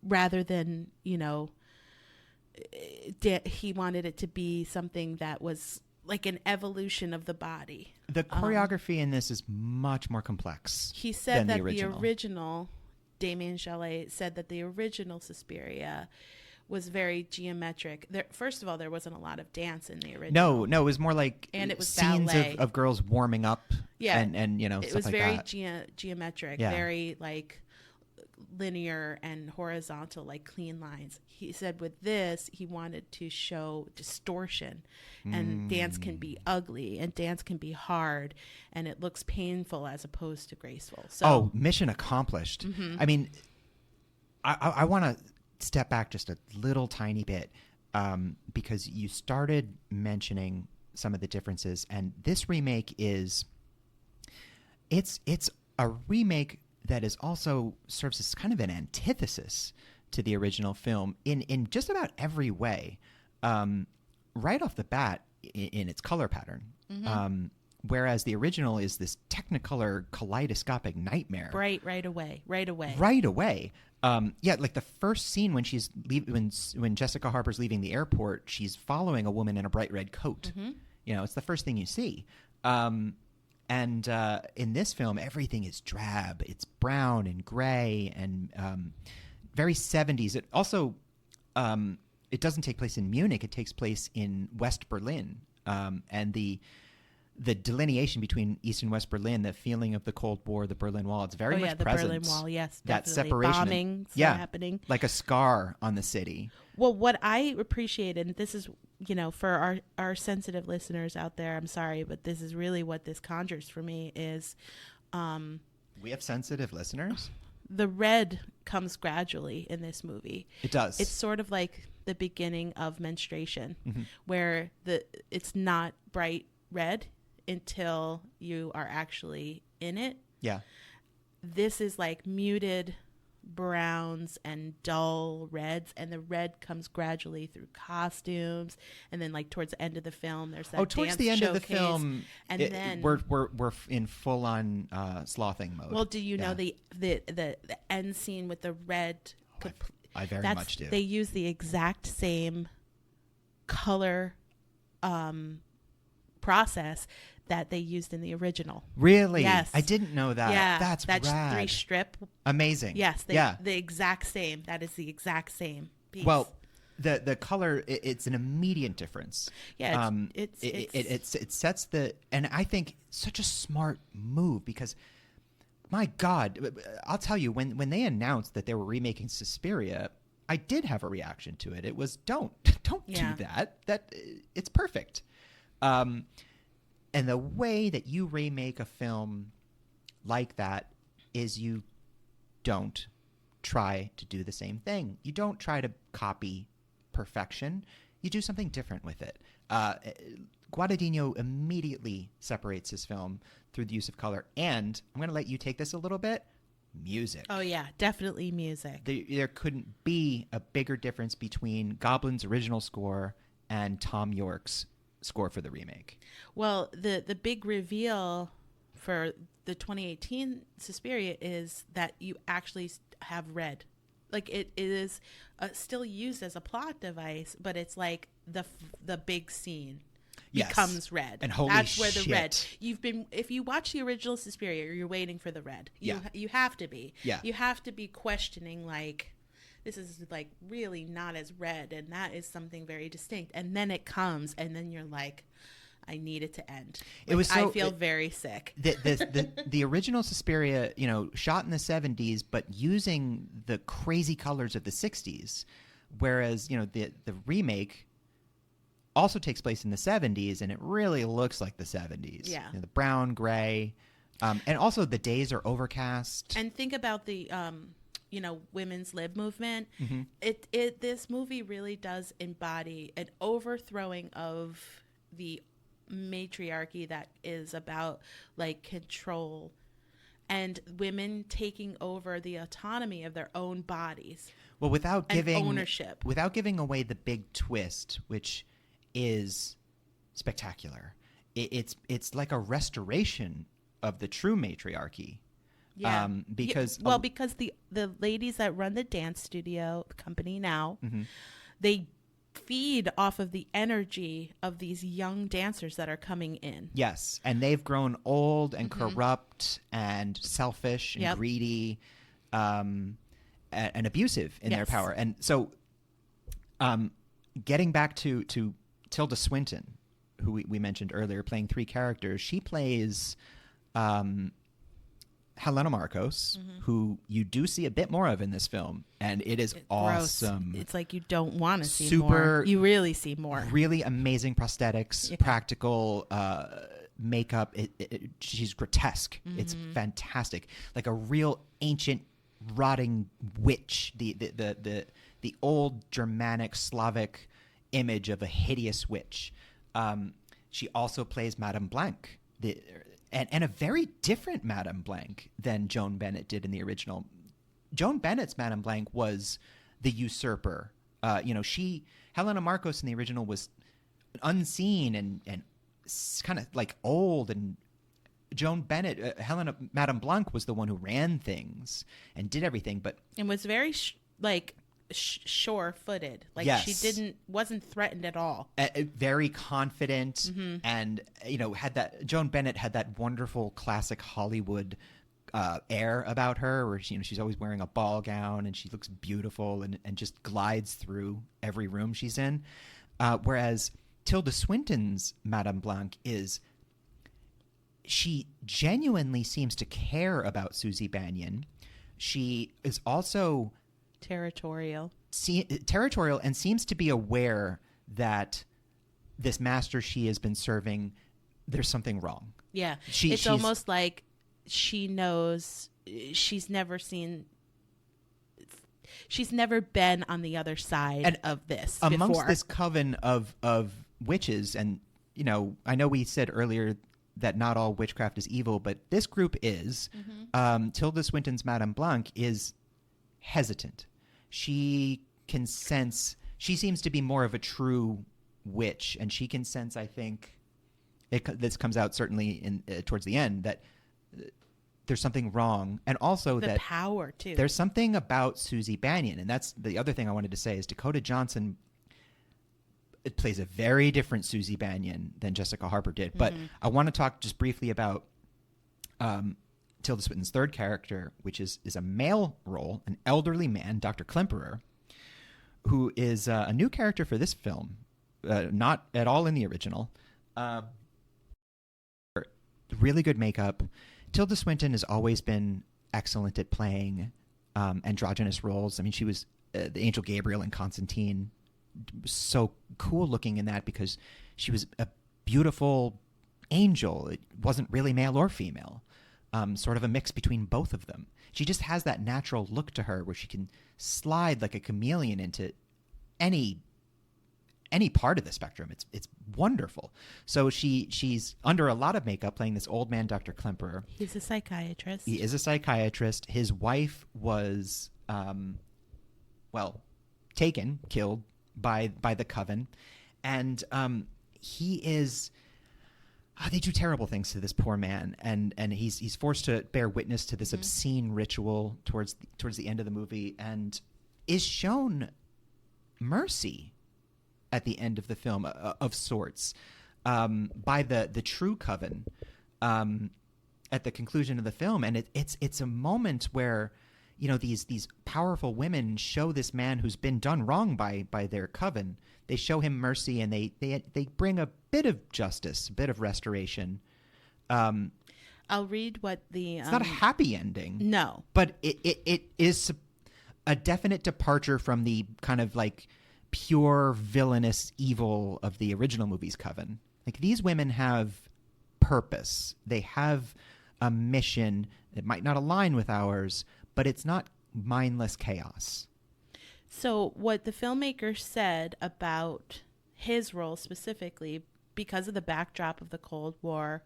Rather than, he wanted it to be something that was like an evolution of the body. The choreography in this is much more complex. He said that the original, Damien Jallet said that the original Suspiria was very geometric. First of all, there wasn't a lot of dance in the original. No, it was more like and it was scenes of girls warming up. Yeah, and it stuff was like very that. geometric, Yeah. very like linear and horizontal, like clean lines. He said with this, he wanted to show distortion, and dance can be ugly, and dance can be hard, and it looks painful as opposed to graceful. So, mission accomplished. Mm-hmm. I mean, I want to step back just a little tiny bit because you started mentioning some of the differences, and this remake it's a remake that is also serves as kind of an antithesis to the original film in just about every way. Right off the bat, in its color pattern. Mm-hmm. Whereas the original is this Technicolor kaleidoscopic nightmare. Right away. Like the first scene when she's when Jessica Harper's leaving the airport, she's following a woman in a bright red coat. Mm-hmm. It's the first thing you see. And in this film, everything is drab. It's brown and gray and very 70s. It also it doesn't take place in Munich. It takes place in West Berlin. And the delineation between East and West Berlin, the feeling of the Cold War, the Berlin Wall, it's very much present. The Berlin Wall, yes, that definitely. separation. Bombings happening. Like a scar on the city. Well, what I appreciate, and this is, for our sensitive listeners out there, I'm sorry, but this is really what this conjures for me is... we have sensitive listeners? The red comes gradually in this movie. It does. It's sort of like the beginning of menstruation, where it's not bright red until you are actually in it. Yeah. This is like muted browns and dull reds, and the red comes gradually through costumes, and then like towards the end of the film there's that towards dance the end showcase, of the film, and then we're in full on slothing mode. Well, do you know the end scene with the red? I very much do. They use the exact same color process that they used in the original. Really? Yes. I didn't know that. Yeah. That's that rad. 3-strip. Amazing. Yes. The exact same. That is the exact same piece. Well, the color, it's an immediate difference. Yeah. It sets and I think such a smart move because, my God, I'll tell you, when they announced that they were remaking Suspiria, I did have a reaction to it. It was, don't do that. It's perfect. And the way that you remake a film like that is you don't try to do the same thing. You don't try to copy perfection. You do something different with it. Guadagnino immediately separates his film through the use of color. And I'm going to let you take this a little bit. Music. Oh, yeah, definitely music. There couldn't be a bigger difference between Goblin's original score and Tom York's score for the remake. Well, the big reveal for the 2018 Suspiria is that you actually have red. Like, it is still used as a plot device, but it's like the big scene becomes red. And holy That's where shit. the red. If you watch the original Suspiria, you're waiting for the red. You have to be. Yeah. You have to be questioning, like, this is like really not as red, and that is something very distinct. And then it comes, and then you're like, I need it to end. Like, It was so, I feel very sick. The original Suspiria, shot in the 70s, but using the crazy colors of the 60s, whereas the remake also takes place in the 70s, and it really looks like the 70s. Yeah. The brown, gray, and also the days are overcast. And think about the women's lib movement. Mm-hmm. This movie really does embody an overthrowing of the matriarchy that is about like control and women taking over the autonomy of their own bodies. Well, without giving ownership, without giving away the big twist, which is spectacular. It's like a restoration of the true matriarchy. Yeah. Because because the ladies that run the dance studio company now, mm-hmm. they feed off of the energy of these young dancers that are coming in. Yes, and they've grown old and Mm-hmm. corrupt and selfish and Yep. greedy, and abusive in their Yes. power. And so, getting back to Tilda Swinton, who we mentioned earlier, playing three characters, she plays Helena Marcos, Mm-hmm. who you do see a bit more of in this film, and it is awesome. Gross. It's like you don't want to see Super- more. You really see more. Really amazing prosthetics, Yeah. practical makeup. She's grotesque. Mm-hmm. It's fantastic, like a real ancient, rotting witch. The old Germanic Slavic image of a hideous witch. She also plays Madame Blanc, and a very different Madame Blanc than Joan Bennett did in the original. Joan Bennett's Madame Blanc was the usurper. Helena Marcos in the original was unseen and kind of like old, and Joan Bennett, Madame Blanc was the one who ran things and did everything, but And was very sure-footed. Like Yes. she wasn't threatened at all. very confident, Mm-hmm. and Joan Bennett had that wonderful classic Hollywood air about her, where she's always wearing a ball gown and she looks beautiful and just glides through every room she's in. Whereas Tilda Swinton's Madame Blanc she genuinely seems to care about Susie Bannion. She is also Territorial. territorial and seems to be aware that this master she has been serving, there's something wrong. Yeah. She's It's almost like she knows she's never been on the other side of this amongst before. this coven of witches. And I know we said earlier that not all witchcraft is evil, but this group is. Mm-hmm. Tilda Swinton's Madame Blanc is hesitant. She can sense, she seems to be more of a true witch, and she can sense, I think, this comes out certainly towards the end, that there's something wrong, and also the that power too. there's something about Susie Bannion, and that's the other thing I wanted to say is Dakota Johnson. It plays a very different Susie Bannion than Jessica Harper did, but I want to talk just briefly about Tilda Swinton's third character, which is a male role, an elderly man, Dr. Klemperer, who is a new character for this film, not at all in the original. Really good makeup. Tilda Swinton has always been excellent at playing androgynous roles. I mean, she was the Angel Gabriel in Constantine. So cool looking in that because she was a beautiful angel. It wasn't really male or female. sort of a mix between both of them. She just has that natural look to her where she can slide like a chameleon into any part of the spectrum. It's wonderful. So she's under a lot of makeup playing this old man, Dr. Klemperer. He's a psychiatrist. He is a psychiatrist. His wife was, killed by the coven. And he is... they do terrible things to this poor man, and he's forced to bear witness to this obscene ritual towards the end of the movie, and is shown mercy at the end of the film of sorts by the true coven at the conclusion of the film, and it's a moment where these powerful women show this man who's been done wrong by their coven. They show him mercy, and they bring a bit of justice, a bit of restoration. I'll read what the... It's not a happy ending. No. But it is a definite departure from the kind of like pure villainous evil of the original movie's coven. Like, these women have purpose. They have a mission. It might not align with ours, but it's not mindless chaos. So what the filmmaker said about his role specifically, because of the backdrop of the Cold War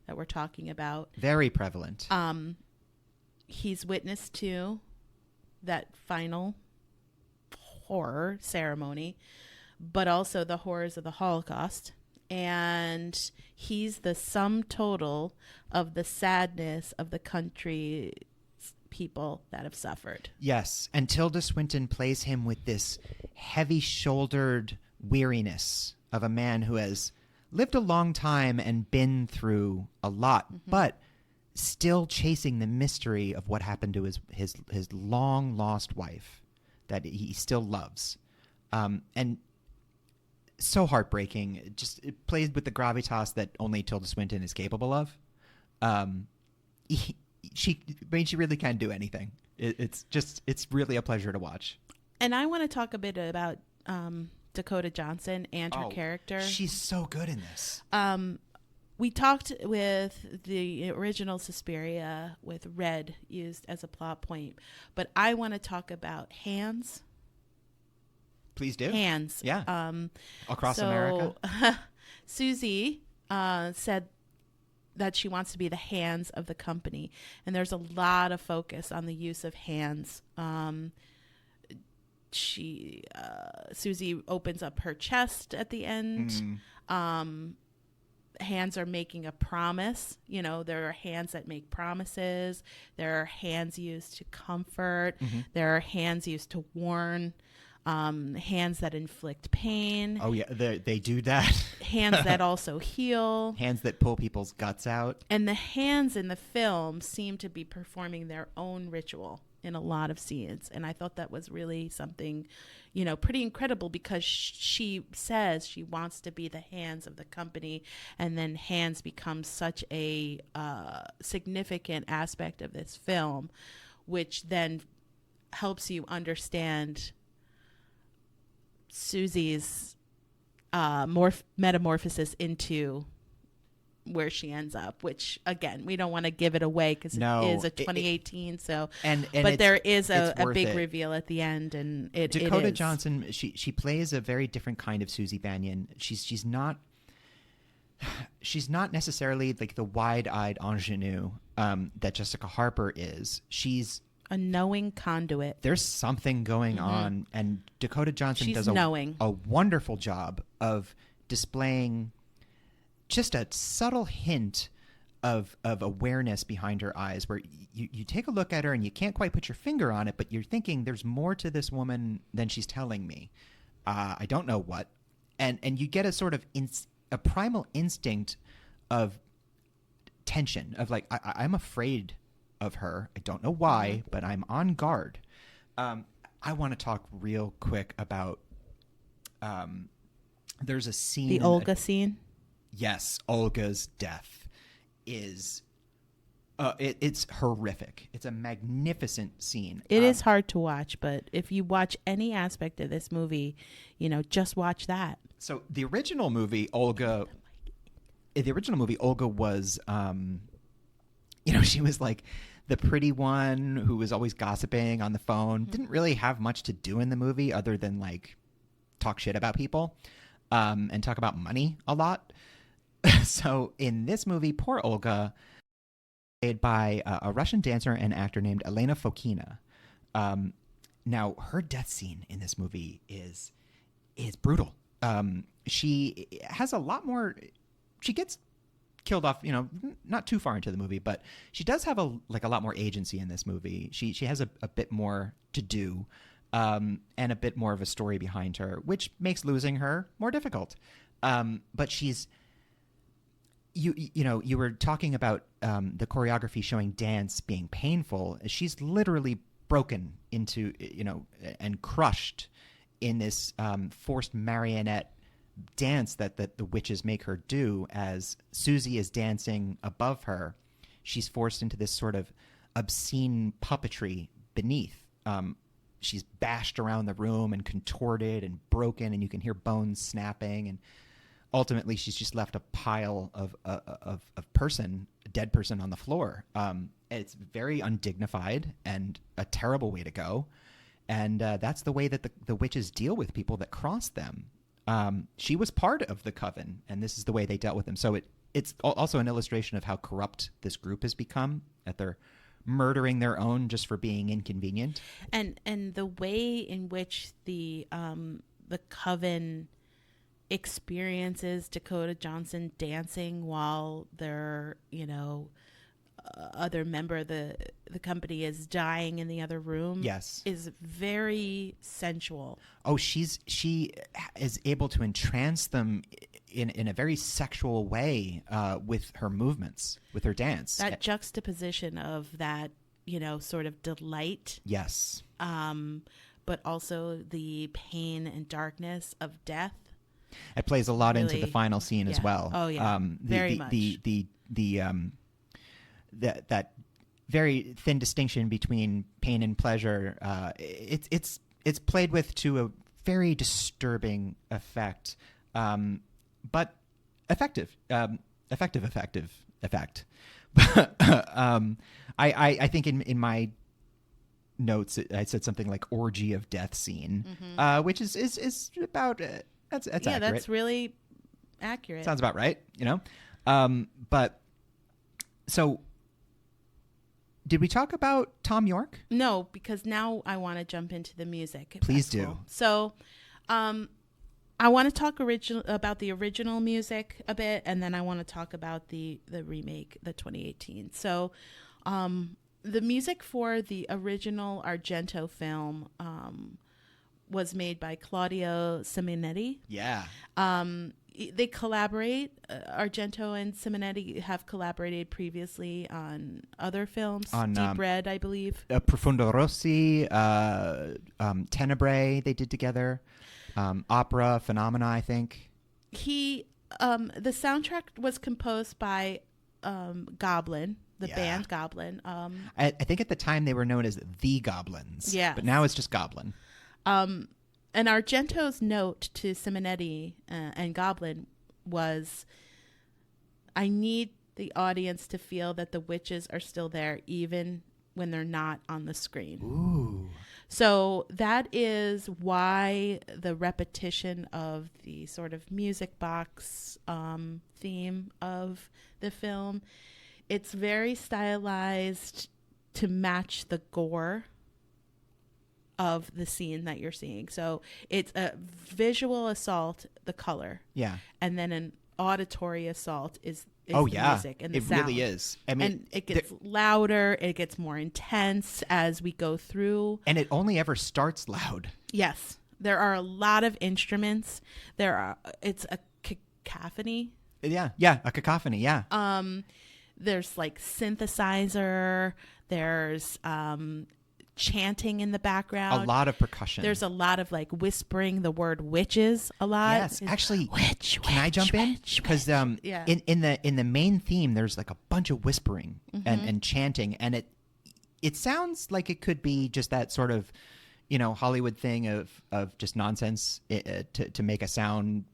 that we're talking about. Very prevalent. He's witness to that final horror ceremony, but also the horrors of the Holocaust. And he's the sum total of the sadness of the country people that have suffered. Yes, and Tilda Swinton plays him with this heavy-shouldered weariness of a man who has lived a long time and been through a lot, but still chasing the mystery of what happened to his long-lost wife that he still loves. And so heartbreaking. It plays with the gravitas that only Tilda Swinton is capable of. She really can do anything. It's really a pleasure to watch. And I want to talk a bit about Dakota Johnson and her character. She's so good in this. We talked with the original Suspiria with Red used as a plot point, but I want to talk about Hands. Please do. Hands. Yeah. Across America. Susie said that she wants to be the hands of the company, and there's a lot of focus on the use of hands. Susie opens up her chest at the end. Hands are making a promise. There are hands that make promises. There are hands used to comfort. There are hands used to warn. Hands that inflict pain. Oh yeah, they do that. Hands that also heal. Hands that pull people's guts out. And the hands in the film seem to be performing their own ritual in a lot of scenes. And I thought that was really something, pretty incredible, because she says she wants to be the hands of the company. And then hands becomes such a significant aspect of this film, which then helps you understand Susie's metamorphosis into where she ends up, which again, we don't want to give it away because it is a 2018. But there is a big reveal at the end, and Dakota Johnson, she plays a very different kind of Susie Bannion. She's not necessarily like the wide-eyed ingenue that Jessica Harper is. She's a knowing conduit. There's something going on, and Dakota Johnson does a wonderful job of displaying just a subtle hint of awareness behind her eyes, where you take a look at her and you can't quite put your finger on it, but you're thinking there's more to this woman than she's telling me. I don't know what. And you get a sort of a primal instinct of tension, of like, I'm afraid of her. I don't know why, but I'm on guard. I want to talk real quick about there's a scene. The Olga scene? Yes, Olga's death is it's horrific. It's a magnificent scene. It is hard to watch, but if you watch any aspect of this movie, just watch that. So the original movie Olga was she was like the pretty one who was always gossiping on the phone. Didn't really have much to do in the movie other than like talk shit about people and talk about money a lot. So in this movie, poor Olga, played by a Russian dancer and actor named Elena Fokina. Now, her death scene in this movie is brutal. She has a lot more. She gets killed off, not too far into the movie, but she does have a lot more agency in this movie. She has a bit more to do, and a bit more of a story behind her, which makes losing her more difficult. But she's. You were talking about the choreography showing dance being painful. She's literally broken into, and crushed in this forced marionette dance that the witches make her do. As Susie is dancing above her, she's forced into this sort of obscene puppetry beneath. She's bashed around the room and contorted and broken, and you can hear bones snapping, and ultimately she's just left a pile of a dead person on the floor. It's very undignified and a terrible way to go. And that's the way that the witches deal with people that cross them. She was part of the coven, and this is the way they dealt with them. So it's also an illustration of how corrupt this group has become, that they're murdering their own just for being inconvenient. And the way in which the coven experiences Dakota Johnson dancing while their other member of the company is dying in the other room, yes, is very sensual. Oh, she is able to entrance them in a very sexual way with her movements, with her dance. That juxtaposition of that, sort of delight. Yes. But also the pain and darkness of death. It plays a lot into the final scene as well. Oh yeah, very much. That very thin distinction between pain and pleasure. It's played with to a very disturbing effect, but effective. Effect. I think in my notes I said something like orgy of death scene, which is about. That's accurate. That's really accurate. Sounds about right, But so, did we talk about Tom York? No, because now I want to jump into the music. Please do. So, I want to talk about the original music a bit, and then I want to talk about the remake, the 2018. So, the music for the original Argento film was made by Claudio Simonetti. Yeah. They collaborate. Argento and Simonetti have collaborated previously on other films. On Deep Red, I believe. Profondo Rossi, Tenebrae they did together. Opera, Phenomena, I think. The soundtrack was composed by Goblin, the band Goblin. I think at the time they were known as the Goblins. Yeah. But now it's just Goblin. And Argento's note to Simonetti and Goblin was, I need the audience to feel that the witches are still there even when they're not on the screen. Ooh. So that is why the repetition of the sort of music box theme of the film, it's very stylized to match the gore of the scene that you're seeing. So it's a visual assault, the color. Yeah. And then an auditory assault is the music and the it sound. Really is. I mean, and it gets louder, it gets more intense as we go through. And it only ever starts loud. Yes. There are a lot of instruments. It's a cacophony. Yeah, a cacophony, yeah. There's like synthesizer, there's chanting in the background. A lot of percussion. There's a lot of like whispering the word witches a lot. Yes, actually, can I jump in? Because yeah. in the main theme, there's like a bunch of whispering and chanting, and it sounds like it could be just that sort of Hollywood thing of just nonsense to make a song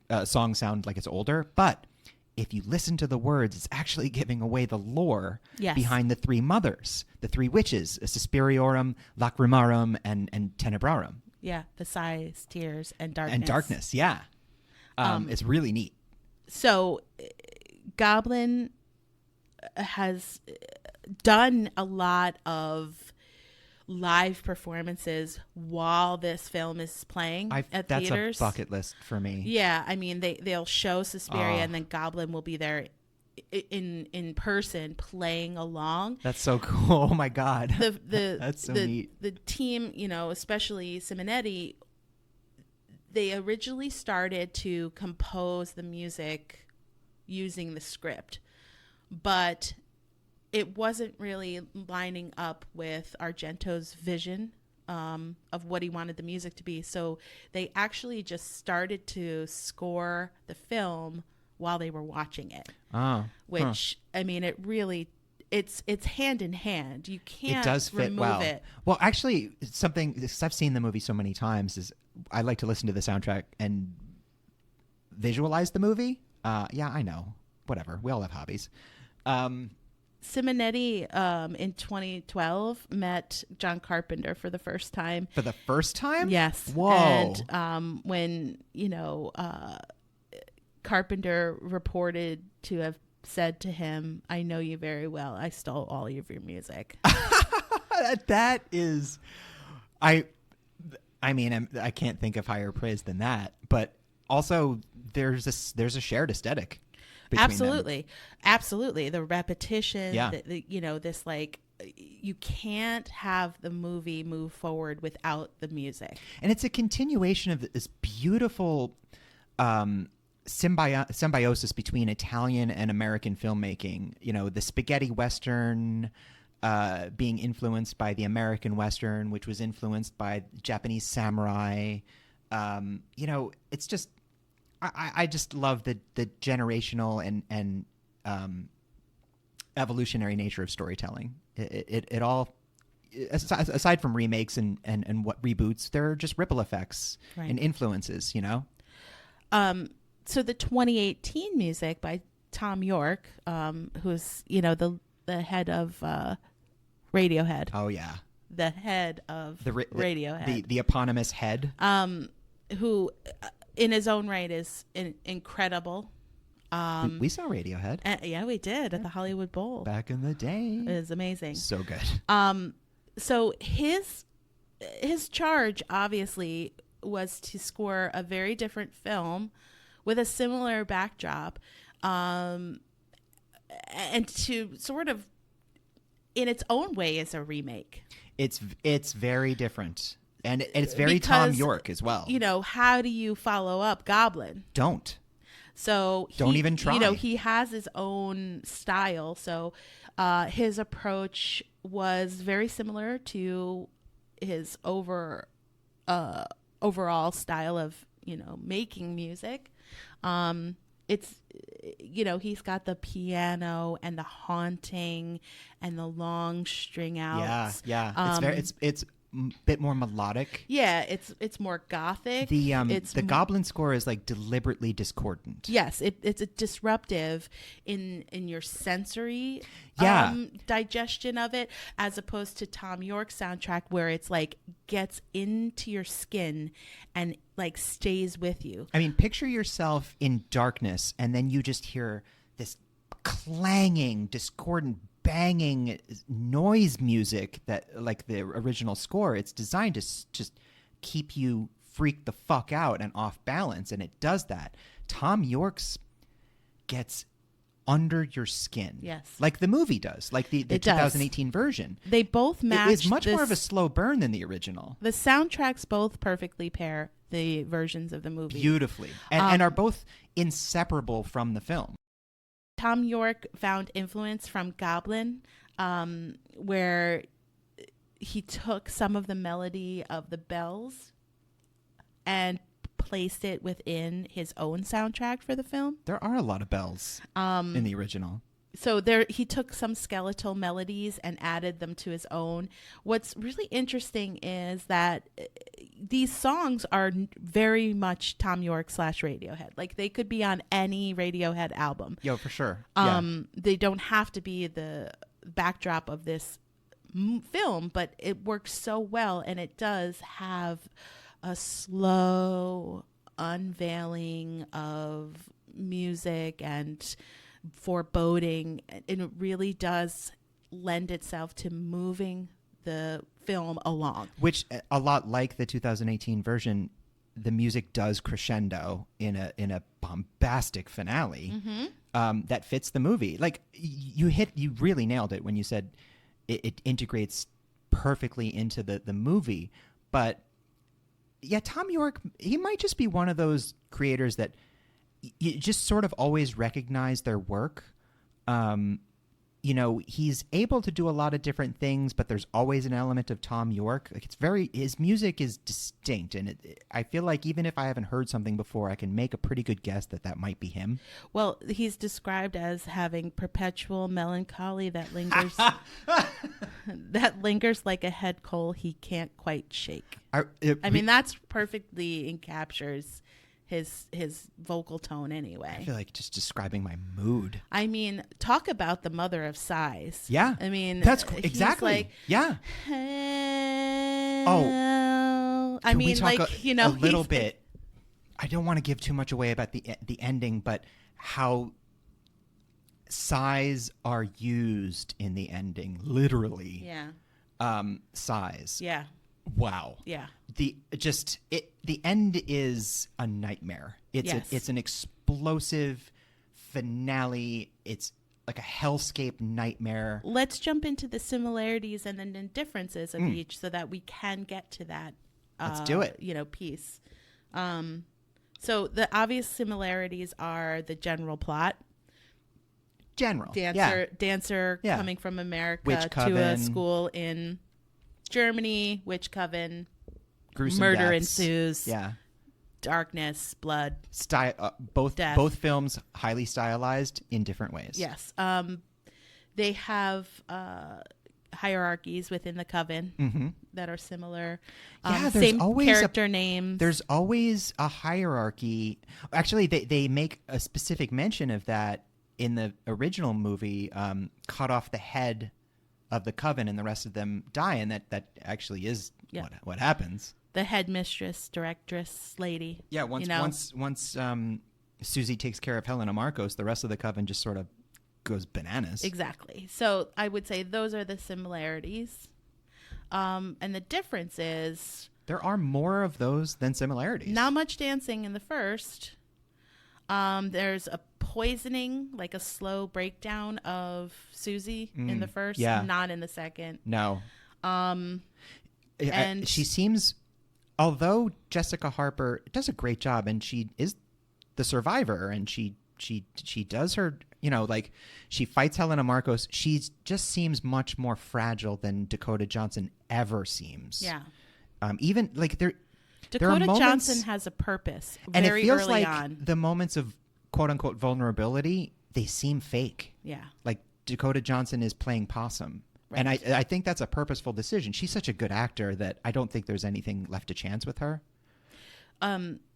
sound like it's older, but if you listen to the words, it's actually giving away the lore Yes. behind the three mothers, the three witches, Suspiriorum, Lacrimarum, and Tenebrarum. Yeah, the sighs, tears, and darkness. And darkness, yeah. It's really neat. So Goblin has done a lot of live performances while this film is playing at that's theaters. A bucket list for me. Yeah, I mean they'll show Suspiria and then Goblin will be there in person playing along. That's so cool. Oh my God. That's so neat. The team, especially Simonetti, they originally started to compose the music using the script, but it wasn't really lining up with Argento's vision of what he wanted the music to be. So they actually just started to score the film while they were watching it. Which, I mean, it really, it's hand in hand. You can't it does fit remove well. it. Well, actually, something, because I've seen the movie so many times, is I like to listen to the soundtrack and visualize the movie. Yeah, I know. Whatever. We all have hobbies. Simonetti in 2012 met John Carpenter for the first time. For the first time? Yes. Whoa. And when, Carpenter reported to have said to him, "I know you very well. I stole all of your music." That is, I mean, I can't think of higher praise than that. But also, there's a shared aesthetic. Absolutely. The repetition. Yeah. This you can't have the movie move forward without the music. And it's a continuation of this beautiful symbiosis between Italian and American filmmaking. The spaghetti Western being influenced by the American Western, which was influenced by Japanese samurai. It's just, I just love the generational and evolutionary nature of storytelling. It all, aside from remakes and what reboots, there are just ripple effects and influences, So the 2018 music by Tom York, who's, the head of Radiohead. Oh, yeah. The head of Radiohead. The eponymous head. Who, in his own right, is incredible. We saw Radiohead. Yeah, we did at the Hollywood Bowl. Back in the day. It was amazing. So good. So his charge, obviously, was to score a very different film with a similar backdrop, and to sort of, in its own way, is a remake. It's very different, and it's very Tom York as well. How do you follow up Goblin? Don't even try. He has his own style, so his approach was very similar to his overall style of making music. It's he's got the piano and the haunting and the long string outs. Yeah. It's a bit more melodic. Yeah, it's more gothic. The Goblin score is deliberately discordant. Yes, it's a disruptive in your sensory digestion of it, as opposed to Tom York's soundtrack, where it's gets into your skin and stays with you. I mean, picture yourself in darkness, and then you just hear this clanging, discordant, banging noise music that, like the original score, it's designed to just keep you freaked the fuck out and off balance, and it does that. Tom York's gets under your skin. Yes. Like the movie does, like the 2018 version. They both match. It's much more of a slow burn than the original. The soundtracks both perfectly pair the versions of the movie. Beautifully. And are both inseparable from the film. Tom York found influence from Goblin, where he took some of the melody of the bells and placed it within his own soundtrack for the film. There are a lot of bells in the original. So he took some skeletal melodies and added them to his own. What's really interesting is that, these songs are very much Tom York / Radiohead. Like they could be on any Radiohead album. Yo, for sure. They don't have to be the backdrop of this film, but it works so well, and it does have a slow unveiling of music and foreboding, and it really does lend itself to moving the film along. Which, a lot like the 2018 version, the music does crescendo in a bombastic finale that fits the movie. Like you really nailed it when you said it integrates perfectly into the movie. But yeah, Tom York, he might just be one of those creators that you just sort of always recognize their work. He's able to do a lot of different things, but there's always an element of Tom York. Like his music is distinct, and I feel like even if I haven't heard something before, I can make a pretty good guess that might be him. Well, he's described as having perpetual melancholy that lingers that lingers like a head coal he can't quite shake. I mean, that's perfectly encaptures his vocal tone anyway. I feel like just describing my mood. I mean, talk about the mother of sighs. Yeah. I mean, that's exactly. Like, yeah. I mean, like, a little bit. I don't want to give too much away about the ending, but how sighs are used in the ending, literally. Yeah. Sighs. Yeah. Wow. Yeah. The end is a nightmare. It's an explosive finale. It's like a hellscape nightmare. Let's jump into the similarities and then the differences of each, so that we can get to that. Let's do it. Piece. So the obvious similarities are the general plot. Dancer coming from America to a school in Germany, witch coven, gruesome murder deaths. ensues. Yeah, darkness, blood, death. Both films highly stylized in different ways. Yes, they have hierarchies within the coven that are similar. Yeah, there's same always character names. There's always a hierarchy. Actually, they make a specific mention of that in the original movie. Cut off the head of the coven and the rest of them die, and that actually is what happens. The headmistress, directress lady. Yeah, once Susie takes care of Helena Marcos, the rest of the coven just sort of goes bananas. Exactly. So I would say those are the similarities. And the difference is there are more of those than similarities. Not much dancing in the first. There's a poisoning, like a slow breakdown of Susie in the first, not in the second. No. And she seems, although Jessica Harper does a great job, and she is the survivor, and she does her, like she fights Helena Marcos. She just seems much more fragile than Dakota Johnson ever seems. Yeah. Even like Dakota Johnson has a purpose, and very it feels early like on. The moments of quote unquote vulnerability, they seem fake. Yeah. Like Dakota Johnson is playing possum. Right. And I think that's a purposeful decision. She's such a good actor that I don't think there's anything left to chance with her.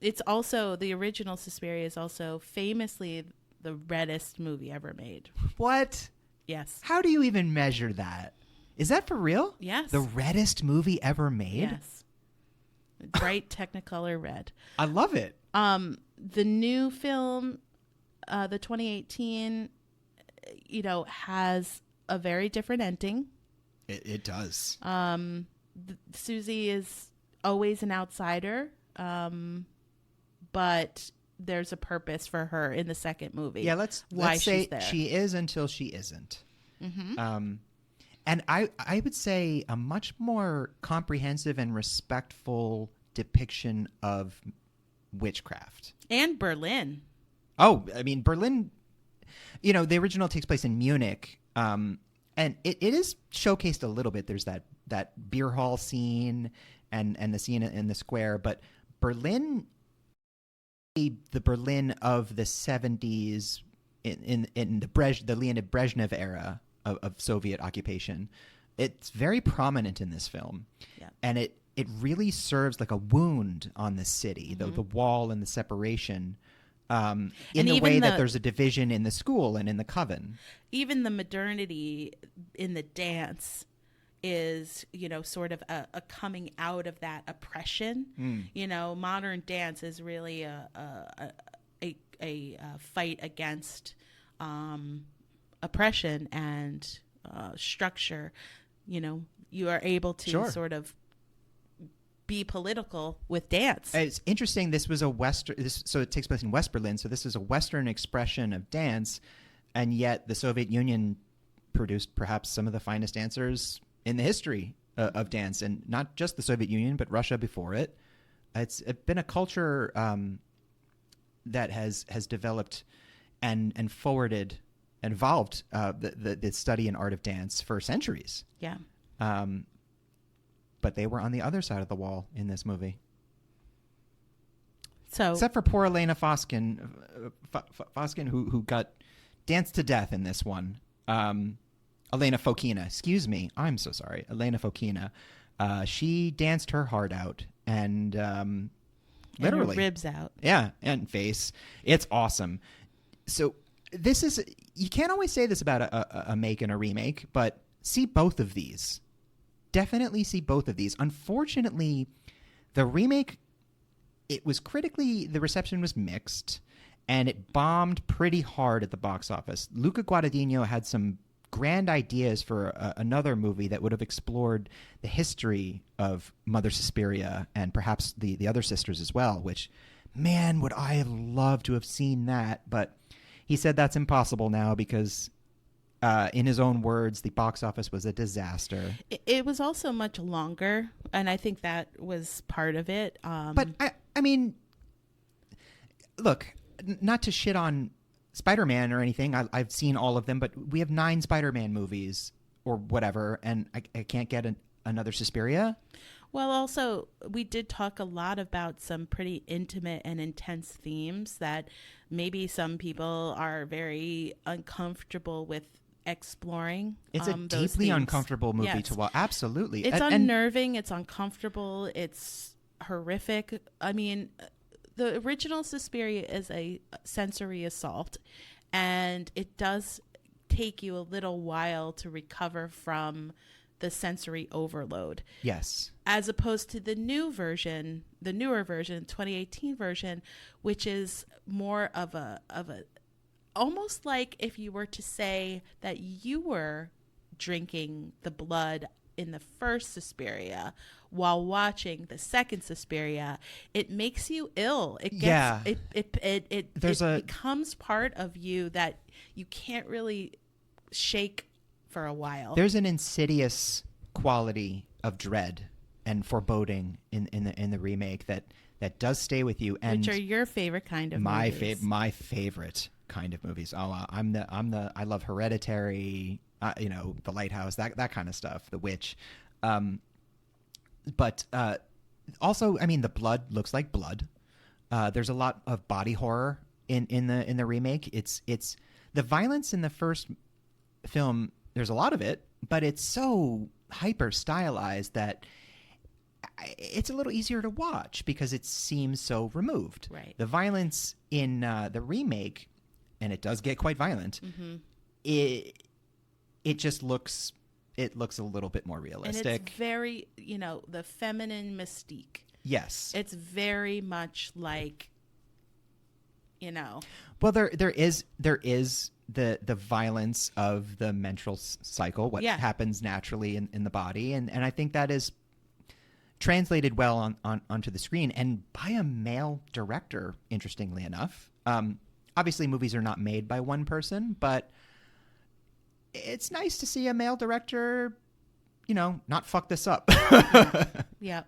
It's also, the original Suspiria is also famously the reddest movie ever made. What? Yes. How do you even measure that? Is that for real? Yes. The reddest movie ever made? Yes. Bright Technicolor red. I love it. The new film, the 2018, has a very different ending. It does. Susie is always an outsider, but there's a purpose for her in the second movie. Yeah, let's say she is until she isn't. Mm-hmm. And I would say a much more comprehensive and respectful depiction of witchcraft. And Berlin. Oh, I mean, Berlin, the original takes place in Munich. And it is showcased a little bit. There's that beer hall scene and the scene in the square. But Berlin, the Berlin of the 70s in the Leonid Brezhnev era of Soviet occupation, it's very prominent in this film. Yeah. And it really serves like a wound on the city, the wall and the separation, in the way that there's a division in the school and in the coven. Even the modernity in the dance is, sort of a coming out of that oppression. Modern dance is really a fight against oppression and structure. You are able to sort of be political with dance. It's interesting. This was a Western, so it takes place in West Berlin. So this is a Western expression of dance, and yet the Soviet Union produced perhaps some of the finest dancers in the history of dance, and not just the Soviet Union, but Russia before it. It's been a culture that has developed and forwarded and evolved the study and art of dance for centuries. Yeah. But they were on the other side of the wall in this movie. So, except for poor Elena Foskin, who got danced to death in this one. Elena Fokina, excuse me. I'm so sorry. Elena Fokina. She danced her heart out and literally. And her ribs out. Yeah, and face. It's awesome. So this is, you can't always say this about a make and a remake, but see both of these. Definitely see both of these. Unfortunately, the remake, the reception was mixed, and it bombed pretty hard at the box office. Luca Guadagnino had some grand ideas for another movie that would have explored the history of Mother Suspiria and perhaps the other sisters as well, which, man, would I have loved to have seen that. But he said that's impossible now because, in his own words, the box office was a disaster. It was also much longer, and I think that was part of it. But, I mean, look, not to shit on Spider-Man or anything. I've seen all of them, but we have 9 Spider-Man movies or whatever, and I can't get another Suspiria. Well, also, we did talk a lot about some pretty intimate and intense themes that maybe some people are very uncomfortable with exploring. It's a deeply uncomfortable movie to watch. Absolutely. It's unnerving. It's uncomfortable. It's horrific. I mean, the original Suspiria is a sensory assault, and it does take you a little while to recover from the sensory overload. Yes. As opposed to the newer version, 2018 version, which is more of a almost like if you were to say that you were drinking the blood in the first Suspiria while watching the second Suspiria, it makes you ill. It gets, it becomes part of you that you can't really shake for a while. There's an insidious quality of dread and foreboding in the remake that does stay with you. And which are your favorite kind of movies? My favorite kind of movies. Oh, I love Hereditary. The Lighthouse, that kind of stuff. The Witch. But also, I mean, the blood looks like blood. There's a lot of body horror in the remake. It's the violence in the first film. There's a lot of it, but it's so hyper stylized that it's a little easier to watch because it seems so removed. Right. The violence in the remake, and it does get quite violent. Mm-hmm. It just looks a little bit more realistic. And it's very, the feminine mystique. Yes. It's very much like, Well, there is the violence of the menstrual cycle, what happens naturally in the body, and I think that is translated well onto the screen and by a male director, interestingly enough. Obviously, movies are not made by one person, but it's nice to see a male director, not fuck this up. Yeah.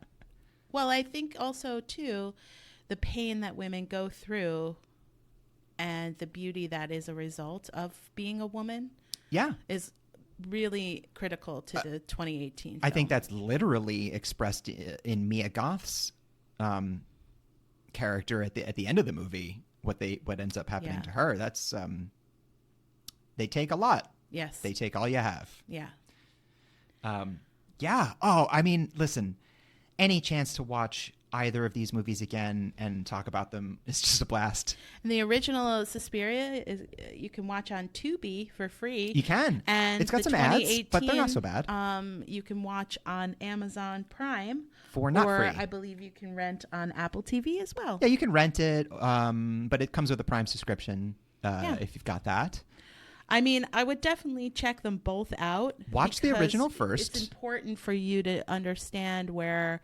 Well, I think also, too, the pain that women go through and the beauty that is a result of being a woman is really critical to the 2018 film. I think that's literally expressed in Mia Goth's character at the end of the movie. What ends up happening to her. That's they take a lot. Yes. They take all you have. Yeah. Yeah. Oh, I mean, listen, any chance to watch either of these movies again and talk about them is just a blast. And the original Suspiria you can watch on Tubi for free. You can. And it's got some ads, but they're not so bad. You can watch on Amazon Prime for not or free. I believe you can rent on Apple TV as well. Yeah, you can rent it, but it comes with a Prime subscription if you've got that. I mean, I would definitely check them both out. Watch the original first. It's important for you to understand where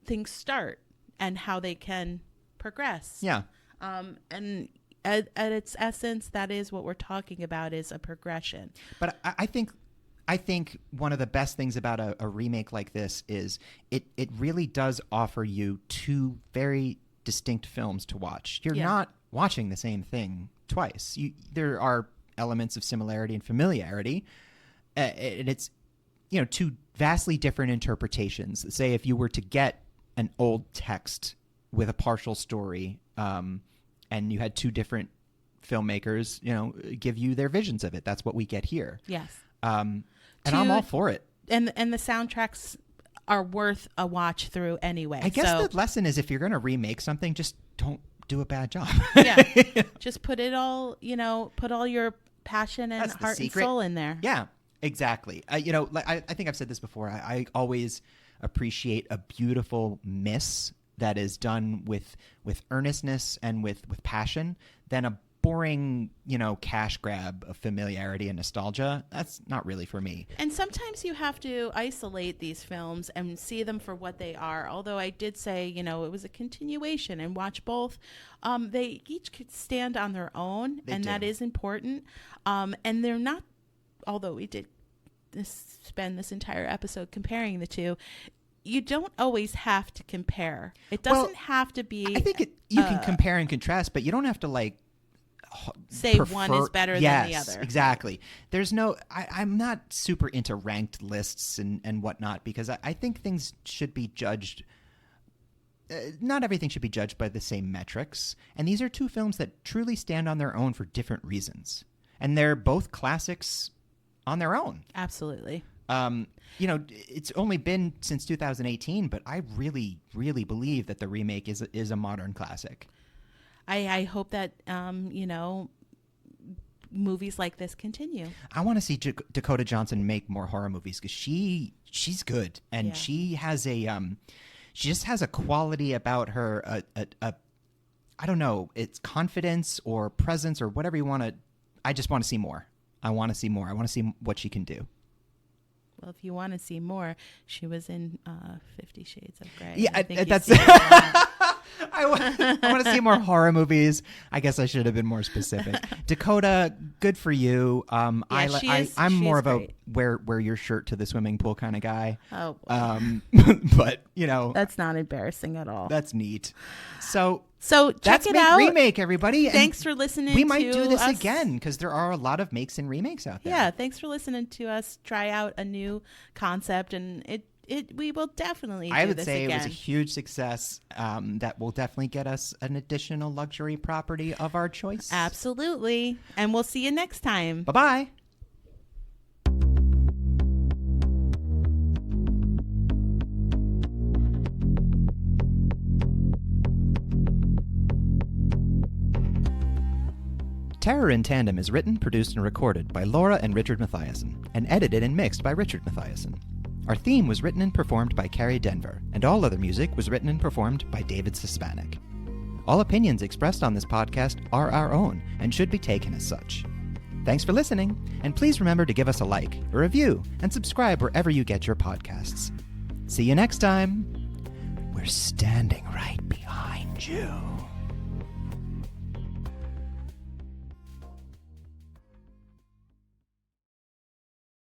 things start and how they can progress. Yeah. And at its essence, that is what we're talking about, is a progression. But I think one of the best things about a remake like this is it really does offer you two very distinct films to watch. You're not watching the same thing twice. There are elements of similarity and familiarity, and it's two vastly different interpretations. Say if you were to get an old text with a partial story, and you had two different filmmakers, give you their visions of it. That's what we get here. Yes. And I'm all for it. And the soundtracks are worth a watch through anyway. I guess the lesson is if you're going to remake something, just don't do a bad job. Yeah. Just put it all, put all your passion and heart and soul in there. Yeah, exactly. I think I've said this before. I always appreciate a beautiful miss that is done with earnestness and with passion than a boring, cash grab of familiarity and nostalgia. That's not really for me. And sometimes you have to isolate these films and see them for what they are. Although I did say, it was a continuation, and watch both. They each could stand on their own, that is important. And they're not, although we did spend this entire episode comparing the two, you don't always have to compare. It doesn't have to be. I think you can compare and contrast, but you don't have to say one is better than the other. Exactly. There's no. I'm not super into ranked lists and whatnot, because I think things should be judged. Not everything should be judged by the same metrics, and these are two films that truly stand on their own for different reasons, and they're both classics on their own. Absolutely. It's only been since 2018, but I really, really believe that the remake is a modern classic. I hope that, movies like this continue. I want to see Dakota Johnson make more horror movies, because she's good, and she has she just has a quality about her, I don't know, it's confidence or presence or whatever you want to. I just want to see more. I want to see more. I want to see what she can do. Well, if you want to see more, she was in 50 Shades of Grey. Yeah, that's. I want to see more horror movies. I guess I should have been more specific. Dakota, good for you. I'm more of a wear your shirt to the swimming pool kind of guy. Oh, but that's not embarrassing at all. That's neat. So check it out. Remake, everybody. Thanks for listening. We might do this again, because there are a lot of makes and remakes out there. Yeah, thanks for listening to us try out a new concept, and we will definitely do this again. I would say it was a huge success that will definitely get us an additional luxury property of our choice. Absolutely. And we'll see you next time. Bye-bye. Terror in Tandem is written, produced, and recorded by Laura and Richard Mathiasen, and edited and mixed by Richard Mathiasen. Our theme was written and performed by Carrie Denver, and all other music was written and performed by David Sispanik. All opinions expressed on this podcast are our own and should be taken as such. Thanks for listening, and please remember to give us a like, a review, and subscribe wherever you get your podcasts. See you next time. We're standing right behind you.